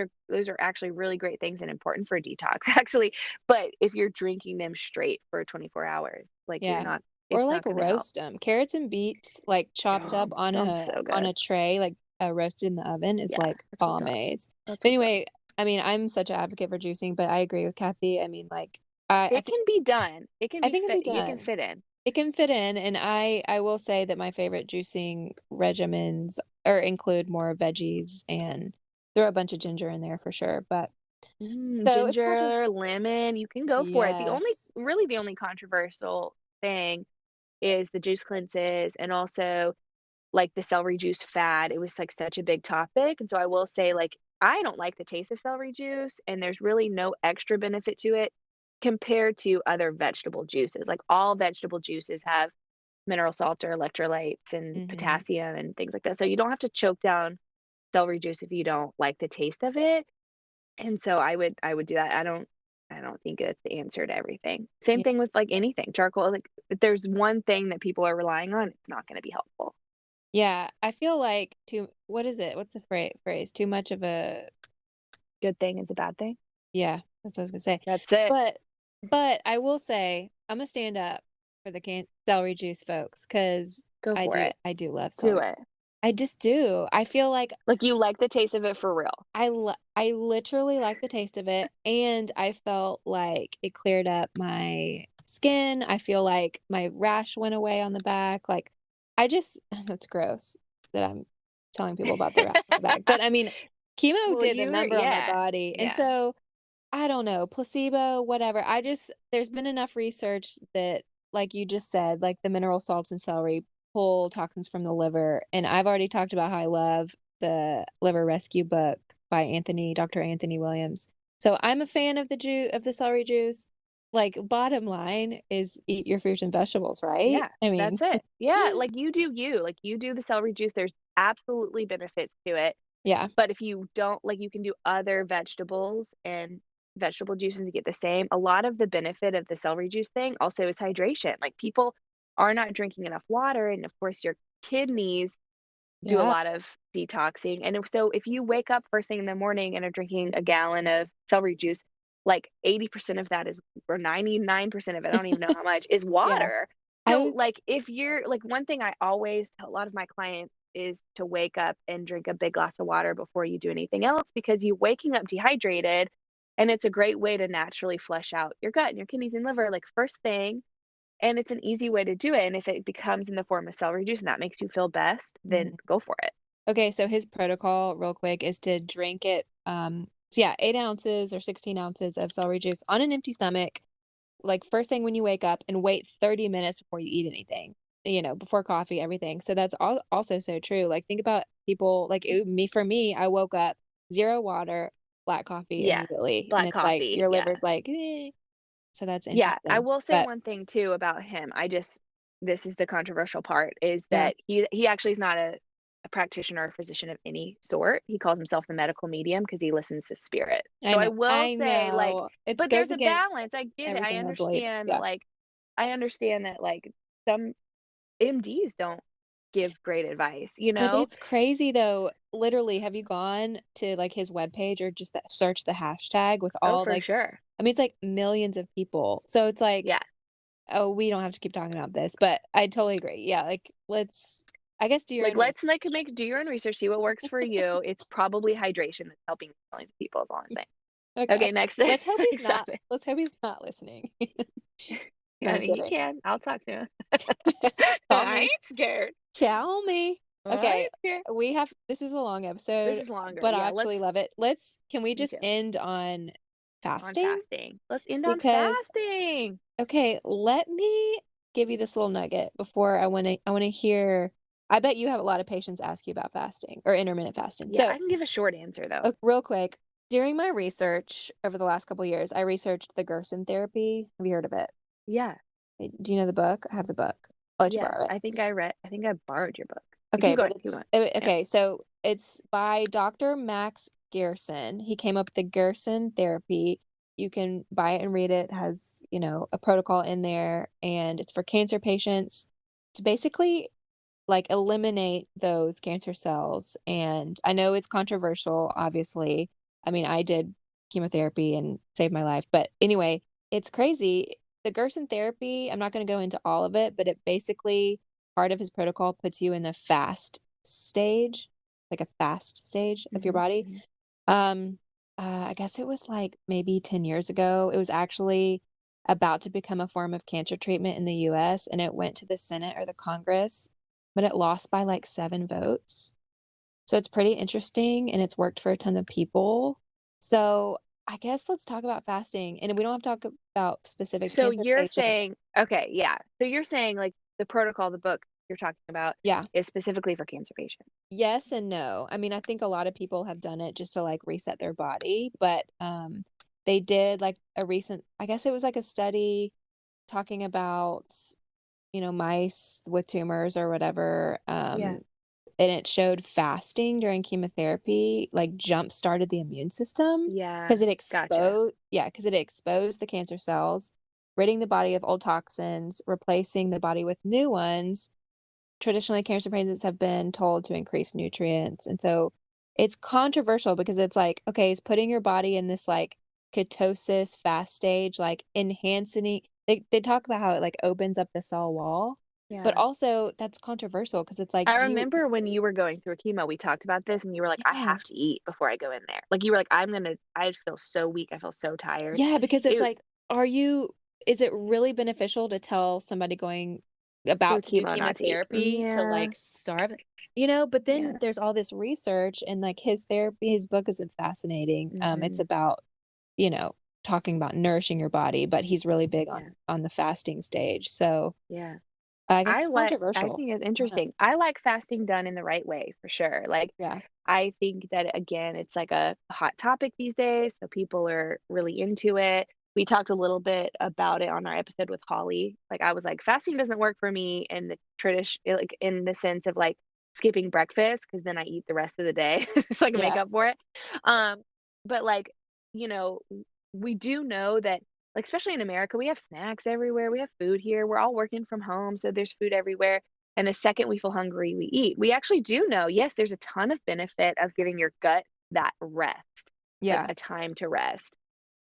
Speaker 3: are actually really great things and important for detox, actually. But if you're drinking them straight for 24 hours, like
Speaker 2: Yeah. Or
Speaker 3: it's
Speaker 2: like
Speaker 3: not going to help.
Speaker 2: roast them. Carrots and beets like chopped up
Speaker 3: Yum.
Speaker 2: on
Speaker 3: Sounds
Speaker 2: a
Speaker 3: so
Speaker 2: on
Speaker 3: good.
Speaker 2: a tray, like roasted in the oven is
Speaker 3: Yeah,
Speaker 2: like
Speaker 3: that's what's up.
Speaker 2: bomb-aze.
Speaker 3: That's
Speaker 2: But
Speaker 3: what's up.
Speaker 2: anyway, I mean, I'm such an advocate for juicing, but I agree with Cathey. I mean, like I
Speaker 3: It
Speaker 2: think
Speaker 3: can be done. It can
Speaker 2: I
Speaker 3: be
Speaker 2: think it'd be
Speaker 3: it can
Speaker 2: done.
Speaker 3: fit in.
Speaker 2: It can fit in, and I will say that my favorite juicing regimens or include more veggies and throw a bunch of ginger in there for sure. But So it's
Speaker 3: Ginger, lemon, you can go for it.
Speaker 2: yes.
Speaker 3: The only controversial thing is the juice cleanses and also like the celery juice fad. It was like such a big topic. And so I will say, like, I don't like the taste of celery juice, and there's really no extra benefit to it compared to other vegetable juices. Like all vegetable juices have mineral salts or electrolytes and
Speaker 2: Mhm.
Speaker 3: potassium and things like that. So you don't have to choke down celery juice if you don't like the taste of it. And so I would do that. I don't think it's the answer to everything. Same
Speaker 2: Yeah.
Speaker 3: thing with like anything. Charcoal, like if there's one thing that people are relying on, it's not going to be helpful.
Speaker 2: Yeah, I feel like too what is it? What's the phrase? Too much of a
Speaker 3: Good thing is a bad thing.
Speaker 2: yeah, that's what I was gonna say.
Speaker 3: That's it.
Speaker 2: But I will say I'm gonna stand up for the celery juice folks because
Speaker 3: Go for it.
Speaker 2: I do love
Speaker 3: Do
Speaker 2: celery.
Speaker 3: it.
Speaker 2: I just do. I feel like
Speaker 3: Like you like the taste of it for real.
Speaker 2: I literally like the taste of it, and I felt like it cleared up my skin. I feel like my rash went away on the back. Like I just that's gross that I'm telling people about the rash on the back. But I mean, chemo
Speaker 3: Well,
Speaker 2: did a
Speaker 3: you were
Speaker 2: number on my
Speaker 3: yeah.
Speaker 2: body. And
Speaker 3: Yeah.
Speaker 2: so I don't know, placebo, whatever. I just there's been enough research that like you just said, like the mineral salts in celery pull toxins from the liver. And I've already talked about how I love the liver rescue book by Dr. Anthony Williams. So I'm a fan of the celery juice. Like bottom line is eat your fruits and vegetables, right?
Speaker 3: Yeah,
Speaker 2: I mean,
Speaker 3: that's it. Yeah, like you do you. Like you do the celery juice. There's absolutely benefits to it.
Speaker 2: yeah.
Speaker 3: But if you don't like, you can do other vegetables and vegetable juices to get the same. A lot of the benefit of the celery juice thing also is hydration. Like people are not drinking enough water, and of course your kidneys do a
Speaker 2: Yeah.
Speaker 3: lot of detoxing. And so if you wake up first thing in the morning and are drinking a gallon of celery juice, like 80% of that is, or 99% of it, I don't even know how much, is
Speaker 2: Yeah.
Speaker 3: water.
Speaker 2: I
Speaker 3: So
Speaker 2: was
Speaker 3: like if you're like, one thing I always tell a lot of my clients is to wake up and drink a big glass of water before you do anything else, because you waking up dehydrated, and it's a great way to naturally flush out your gut and your kidneys and liver like first thing, and it's an easy way to do it. And if it becomes in the form of celery juice and that makes you feel best, then
Speaker 2: mhm.
Speaker 3: go for it.
Speaker 2: Okay, so his protocol, real quick, is to drink it. So yeah, 8 ounces or 16 ounces of celery juice on an empty stomach, like first thing when you wake up, and wait 30 minutes before you eat anything, before coffee, everything. So that's also so true. Like, think about people like for me, I woke up, zero water, black coffee
Speaker 3: Yeah.
Speaker 2: immediately. And
Speaker 3: Black
Speaker 2: it's like
Speaker 3: coffee.
Speaker 2: your
Speaker 3: Yeah.
Speaker 2: liver's like, eh. So that's
Speaker 3: Yeah. I
Speaker 2: interesting.
Speaker 3: will say
Speaker 2: But
Speaker 3: one thing too about him. This is the controversial part, is
Speaker 2: yeah,
Speaker 3: that he actually is not a practitioner or physician of any sort. He calls himself the medical medium because he listens to spirit.
Speaker 2: I
Speaker 3: So I
Speaker 2: know.
Speaker 3: will
Speaker 2: I
Speaker 3: say, like,
Speaker 2: know. It
Speaker 3: but
Speaker 2: goes
Speaker 3: there's a
Speaker 2: against
Speaker 3: balance. I get it.
Speaker 2: everything I believe. Yeah.
Speaker 3: I understand that like some MDs don't give great advice, you
Speaker 2: But
Speaker 3: know?
Speaker 2: it's crazy though. Literally, have you gone to like his webpage or just search the hashtag with
Speaker 3: Oh,
Speaker 2: all
Speaker 3: for
Speaker 2: like,
Speaker 3: sure.
Speaker 2: I mean, it's like millions of people. So it's like,
Speaker 3: Yeah.
Speaker 2: oh, we don't have to keep talking about this, but I totally agree. Yeah, like I guess do your
Speaker 3: Like,
Speaker 2: own research.
Speaker 3: let's like make do your own research, see what works for you. It's probably hydration that's helping millions of people, is all I'm saying.
Speaker 2: Okay.
Speaker 3: Okay, next
Speaker 2: Let's hope he's
Speaker 3: next
Speaker 2: not.
Speaker 3: topic.
Speaker 2: Let's hope he's not listening. No,
Speaker 3: I
Speaker 2: I'm
Speaker 3: mean, you
Speaker 2: kidding.
Speaker 3: can. I'll talk to him.
Speaker 2: Call
Speaker 3: I
Speaker 2: me.
Speaker 3: ain't scared.
Speaker 2: Call me.
Speaker 3: I
Speaker 2: Okay.
Speaker 3: ain't scared.
Speaker 2: This is a long
Speaker 3: This
Speaker 2: episode,
Speaker 3: is longer.
Speaker 2: but I
Speaker 3: Yeah,
Speaker 2: actually love it. Can we
Speaker 3: me
Speaker 2: just
Speaker 3: too.
Speaker 2: end on
Speaker 3: On
Speaker 2: fasting?
Speaker 3: fasting. Let's end on
Speaker 2: Because
Speaker 3: fasting.
Speaker 2: okay, let me give you this little nugget before I want to hear. I bet you have a lot of patients ask you about fasting or intermittent fasting.
Speaker 3: Yeah,
Speaker 2: So,
Speaker 3: I can give a short answer though.
Speaker 2: real quick, during my research over the last couple years, I researched the Gerson therapy. Have you heard of it?
Speaker 3: Yeah.
Speaker 2: Do you know the book? I have the book. I'll let you
Speaker 3: Yes.
Speaker 2: borrow it.
Speaker 3: I think I borrowed your book.
Speaker 2: Okay,
Speaker 3: Keep
Speaker 2: but
Speaker 3: going. Keep going. Yeah.
Speaker 2: okay, so it's by Dr. Max Gerson. He came up with the Gerson therapy. You can buy it and read it. It has, a protocol in there, and it's for cancer patients to basically like eliminate those cancer cells. And I know it's controversial, obviously. I mean, I did chemotherapy and saved my life, but anyway, it's crazy. The Gerson therapy, I'm not going to go into all of it, but it basically part of his protocol puts you in the fast stage, like a fast stage of your body.
Speaker 3: Mhm.
Speaker 2: Um, I guess it was like maybe 10 years ago. It was actually about to become a form of cancer treatment in the US, and it went to the Senate or the Congress, but it lost by like 7 votes. So it's pretty interesting, and it's worked for a ton of people. So I guess let's talk about fasting, and we don't have to talk about specific
Speaker 3: So
Speaker 2: cancer
Speaker 3: you're
Speaker 2: patients.
Speaker 3: saying, okay, yeah. So you're saying like the protocol, the book you're talking about
Speaker 2: Yeah.
Speaker 3: is specifically for cancer patients.
Speaker 2: Yes and no. I mean, I think a lot of people have done it just to like reset their body, but they did like a recent, I guess it was like a study talking about, mice with tumors or whatever.
Speaker 3: Yeah.
Speaker 2: And it showed fasting during chemotherapy like jump started the immune system
Speaker 3: Yeah.
Speaker 2: because
Speaker 3: Gotcha.
Speaker 2: it exposed the cancer cells, ridding the body of old toxins, replacing the body with new ones. Traditionally, cancer patients have been told to increase nutrients. And so it's controversial because it's like, okay, it's putting your body in this like ketosis fast stage, like enhancing. They talk about how it like opens up the cell wall, but
Speaker 3: Yeah.
Speaker 2: also that's controversial because it's like,
Speaker 3: I remember when you were going through chemo, we talked about this and you were like, I
Speaker 2: yeah,
Speaker 3: have to eat before I go in there. Like you were like, I feel so weak. I feel so tired.
Speaker 2: yeah, because it's
Speaker 3: It
Speaker 2: like, is it really beneficial to tell somebody going
Speaker 3: through
Speaker 2: about to do
Speaker 3: chemo not to eat.
Speaker 2: chemotherapy to
Speaker 3: Yeah.
Speaker 2: like starve? But then
Speaker 3: Yeah.
Speaker 2: there's all this research and like his book is fascinating. It's
Speaker 3: Hmm.
Speaker 2: about, you know, talking about nourishing your body, but he's really big
Speaker 3: Yeah.
Speaker 2: on the fasting stage. So
Speaker 3: Yeah.
Speaker 2: I guess it's
Speaker 3: I
Speaker 2: controversial.
Speaker 3: think it's
Speaker 2: I don't know.
Speaker 3: interesting. I like fasting done in the right way for sure. Like
Speaker 2: Yeah.
Speaker 3: I think that again, it's like a hot topic these days, so people are really into it. We talked a little bit about it on our episode with Holly. Like I was like, fasting doesn't work for me in the tradition, like in the sense of like skipping breakfast because then I eat the rest of the day, just like make
Speaker 2: Yeah.
Speaker 3: up for it. Um, but like, you know, we do know that like especially in America, we have snacks everywhere. We have food here. We're all working from home, so there's food everywhere. And the second we feel hungry, we eat. We actually do know, yes, there's a ton of benefit of giving your gut that rest, like
Speaker 2: Yeah.
Speaker 3: a time to rest.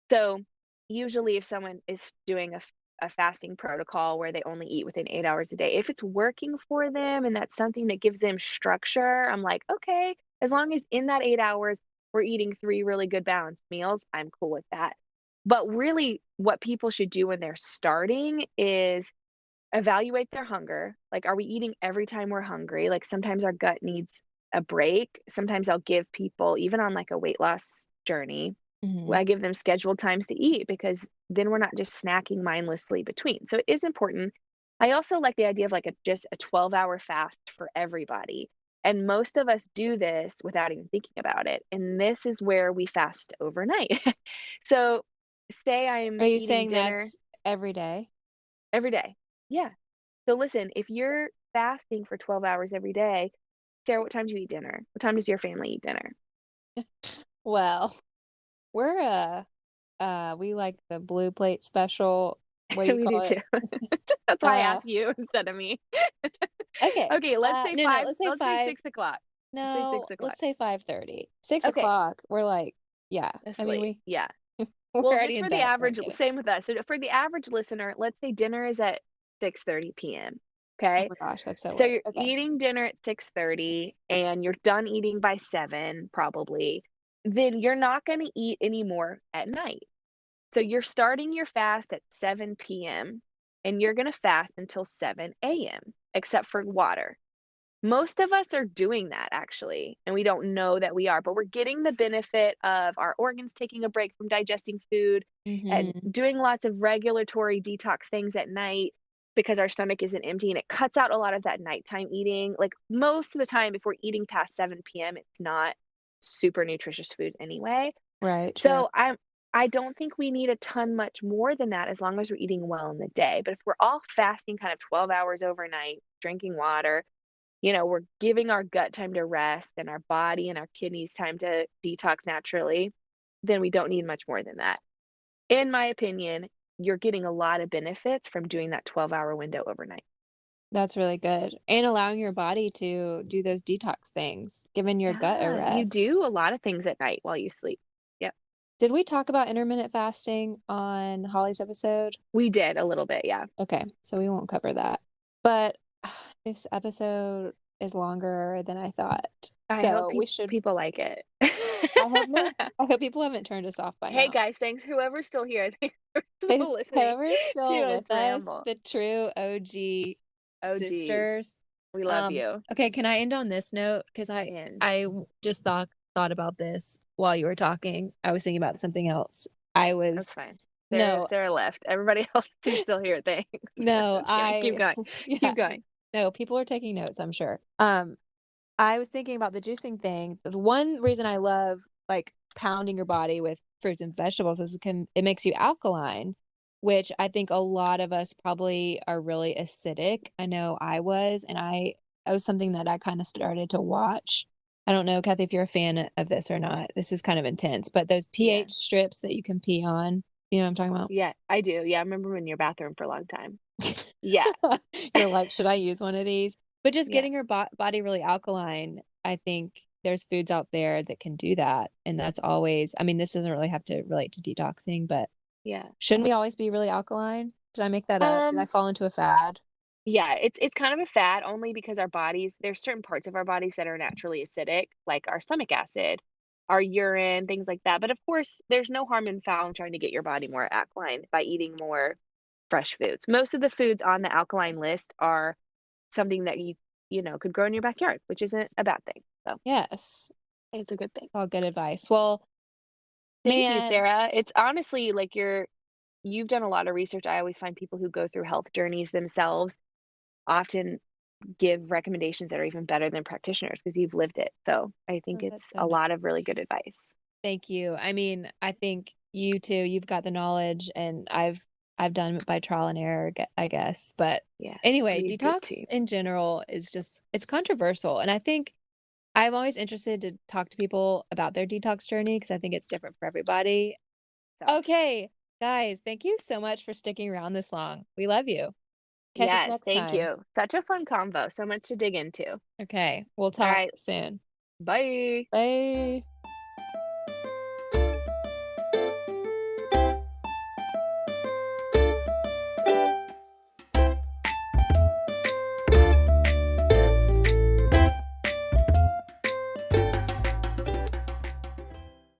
Speaker 3: So usually if someone is doing a fasting protocol where they only eat within 8 hours a day, if it's working for them and that's something that gives them structure, I'm like, okay, as long as in that 8 hours we're eating three really good balanced meals, I'm cool with that. But really, what people should do when they're starting is evaluate their hunger. Like, are we eating every time we're hungry? Like, sometimes our gut needs a break. Sometimes I'll give people, even on like a weight loss journey,
Speaker 2: Hmm.
Speaker 3: I give them scheduled times to eat because then we're not just snacking mindlessly between. So it is important. I also like the idea of like just a 12-hour fast for everybody. And most of us do this without even thinking about it. And this is where we fast overnight. So say I'm
Speaker 2: Are you
Speaker 3: eating
Speaker 2: saying
Speaker 3: dinner
Speaker 2: that's every day?
Speaker 3: every day. Yeah. So listen, if you're fasting for 12 hours every day, Sarah, what time do you eat dinner? What time does your family eat dinner?
Speaker 2: Well, we're we like the blue plate special. What do you
Speaker 3: We
Speaker 2: call
Speaker 3: do
Speaker 2: it?
Speaker 3: too. That's why I
Speaker 2: Uh
Speaker 3: asked you instead of me.
Speaker 2: okay.
Speaker 3: Okay, let's say
Speaker 2: No,
Speaker 3: five.
Speaker 2: let's say
Speaker 3: Let's say
Speaker 2: 5.
Speaker 3: 6 o'clock. Let's say
Speaker 2: No,
Speaker 3: 6 o'clock.
Speaker 2: let's say 5:30. 6
Speaker 3: Okay,
Speaker 2: o'clock, we're like, yeah. I
Speaker 3: that's
Speaker 2: mean,
Speaker 3: late. Yeah.
Speaker 2: we're
Speaker 3: Well,
Speaker 2: already
Speaker 3: just
Speaker 2: in
Speaker 3: for the
Speaker 2: bed. We're
Speaker 3: average,
Speaker 2: kidding.
Speaker 3: same with us. So for the average listener, let's say dinner is at 6:30 p.m.
Speaker 2: Oh
Speaker 3: Okay.
Speaker 2: my gosh, that's so
Speaker 3: So
Speaker 2: late.
Speaker 3: you're
Speaker 2: Okay.
Speaker 3: eating dinner at 6:30 and you're done eating by 7 probably. Then you're not going to eat anymore at night. So you're starting your fast at 7 p.m. and you're going to fast until 7 a.m. except for water. Most of us are doing that actually, and we don't know that we are, but we're getting the benefit of our organs taking a break from digesting food and
Speaker 2: Hmm.
Speaker 3: doing lots of regulatory detox things at night because our stomach isn't empty and it cuts out a lot of that nighttime eating. Like most of the time, if we're eating past 7 p.m., it's not super nutritious food anyway.
Speaker 2: Right, true.
Speaker 3: So I don't think we need a ton much more than that as long as we're eating well in the day. But if we're all fasting kind of 12 hours overnight, drinking water, we're giving our gut time to rest and our body and our kidneys time to detox naturally, then we don't need much more than that. In my opinion, you're getting a lot of benefits from doing that 12-hour window overnight.
Speaker 2: That's really good. And allowing your body to do those detox things, giving your gut a
Speaker 3: Yeah, you
Speaker 2: rest.
Speaker 3: do a lot of things at night while you sleep. Yep.
Speaker 2: Did we talk about intermittent fasting on Holly's episode?
Speaker 3: We did a little bit, yeah.
Speaker 2: Okay, so we won't cover that. But this episode is longer than I thought.
Speaker 3: I hope
Speaker 2: So we should
Speaker 3: people like it.
Speaker 2: I hope people haven't turned us off by
Speaker 3: Hey
Speaker 2: now.
Speaker 3: guys, thanks whoever's still here. Thanks for still listening
Speaker 2: Whoever's
Speaker 3: to
Speaker 2: still
Speaker 3: us
Speaker 2: with us,
Speaker 3: ramble.
Speaker 2: the true OG
Speaker 3: Oh geez.
Speaker 2: sisters.
Speaker 3: We love you.
Speaker 2: Okay, can I end on this note? Because
Speaker 3: And
Speaker 2: I just thought thought about this while you were talking. I was thinking about something else. I
Speaker 3: That's
Speaker 2: was
Speaker 3: fine.
Speaker 2: no,
Speaker 3: Sarah left. Everybody else can still hear things.
Speaker 2: no,
Speaker 3: Just kidding. Keep going.
Speaker 2: yeah,
Speaker 3: Keep going.
Speaker 2: no, people are taking notes, I'm sure. I was thinking about the juicing thing. The one reason I love like pounding your body with fruits and vegetables is it makes you alkaline, which I think a lot of us probably are really acidic. I know I was, and it was something that I kind of started to watch. I don't know, Kathy, if you're a fan of this or not. This is kind of intense, but those
Speaker 3: Yeah.
Speaker 2: pH strips that you can pee on, you know what I'm talking about?
Speaker 3: Yeah, I do. Yeah, I remember in your bathroom for a long time. Yeah.
Speaker 2: You're like, should I use one of these? But just
Speaker 3: Yeah.
Speaker 2: getting your body really alkaline, I think there's foods out there that can do that. And that's always, I mean, this doesn't really have to relate to detoxing, but
Speaker 3: Yeah.
Speaker 2: shouldn't we always be really alkaline? Did I make that up? Did I
Speaker 3: Um,
Speaker 2: fall into a fad?
Speaker 3: yeah, it's kind of a fad only because our bodies, there's certain parts of our bodies that are naturally acidic, like our stomach acid, our urine, things like that. But of course, there's no harm in foul in trying to get your body more alkaline by eating more fresh foods. Most of the foods on the alkaline list are something that you could grow in your backyard, which isn't a bad thing. So
Speaker 2: Yes.
Speaker 3: it's a good thing.
Speaker 2: All good advice. Well,
Speaker 3: Thank you,
Speaker 2: man,
Speaker 3: Sarah. It's honestly like you've done a lot of research. I always find people who go through health journeys themselves often give recommendations that are even better than practitioners because you've lived it. So I think
Speaker 2: oh, that's
Speaker 3: it's
Speaker 2: so
Speaker 3: a
Speaker 2: nice.
Speaker 3: lot of really good advice.
Speaker 2: Thank you. I mean, I think you too, you've got the knowledge and I've done it by trial and error, I guess. But
Speaker 3: Yeah,
Speaker 2: anyway,
Speaker 3: we good
Speaker 2: detox
Speaker 3: too.
Speaker 2: in general is just it's controversial. And I think I'm always interested to talk to people about their detox journey because I think it's different for everybody.
Speaker 3: So
Speaker 2: Okay, guys, thank you so much for sticking around this long. We love you. Catch us
Speaker 3: yes,
Speaker 2: next
Speaker 3: thank
Speaker 2: time.
Speaker 3: you. Such a fun convo. So much to dig into.
Speaker 2: Okay, we'll
Speaker 3: All
Speaker 2: talk
Speaker 3: right,
Speaker 2: soon.
Speaker 3: bye.
Speaker 2: Bye.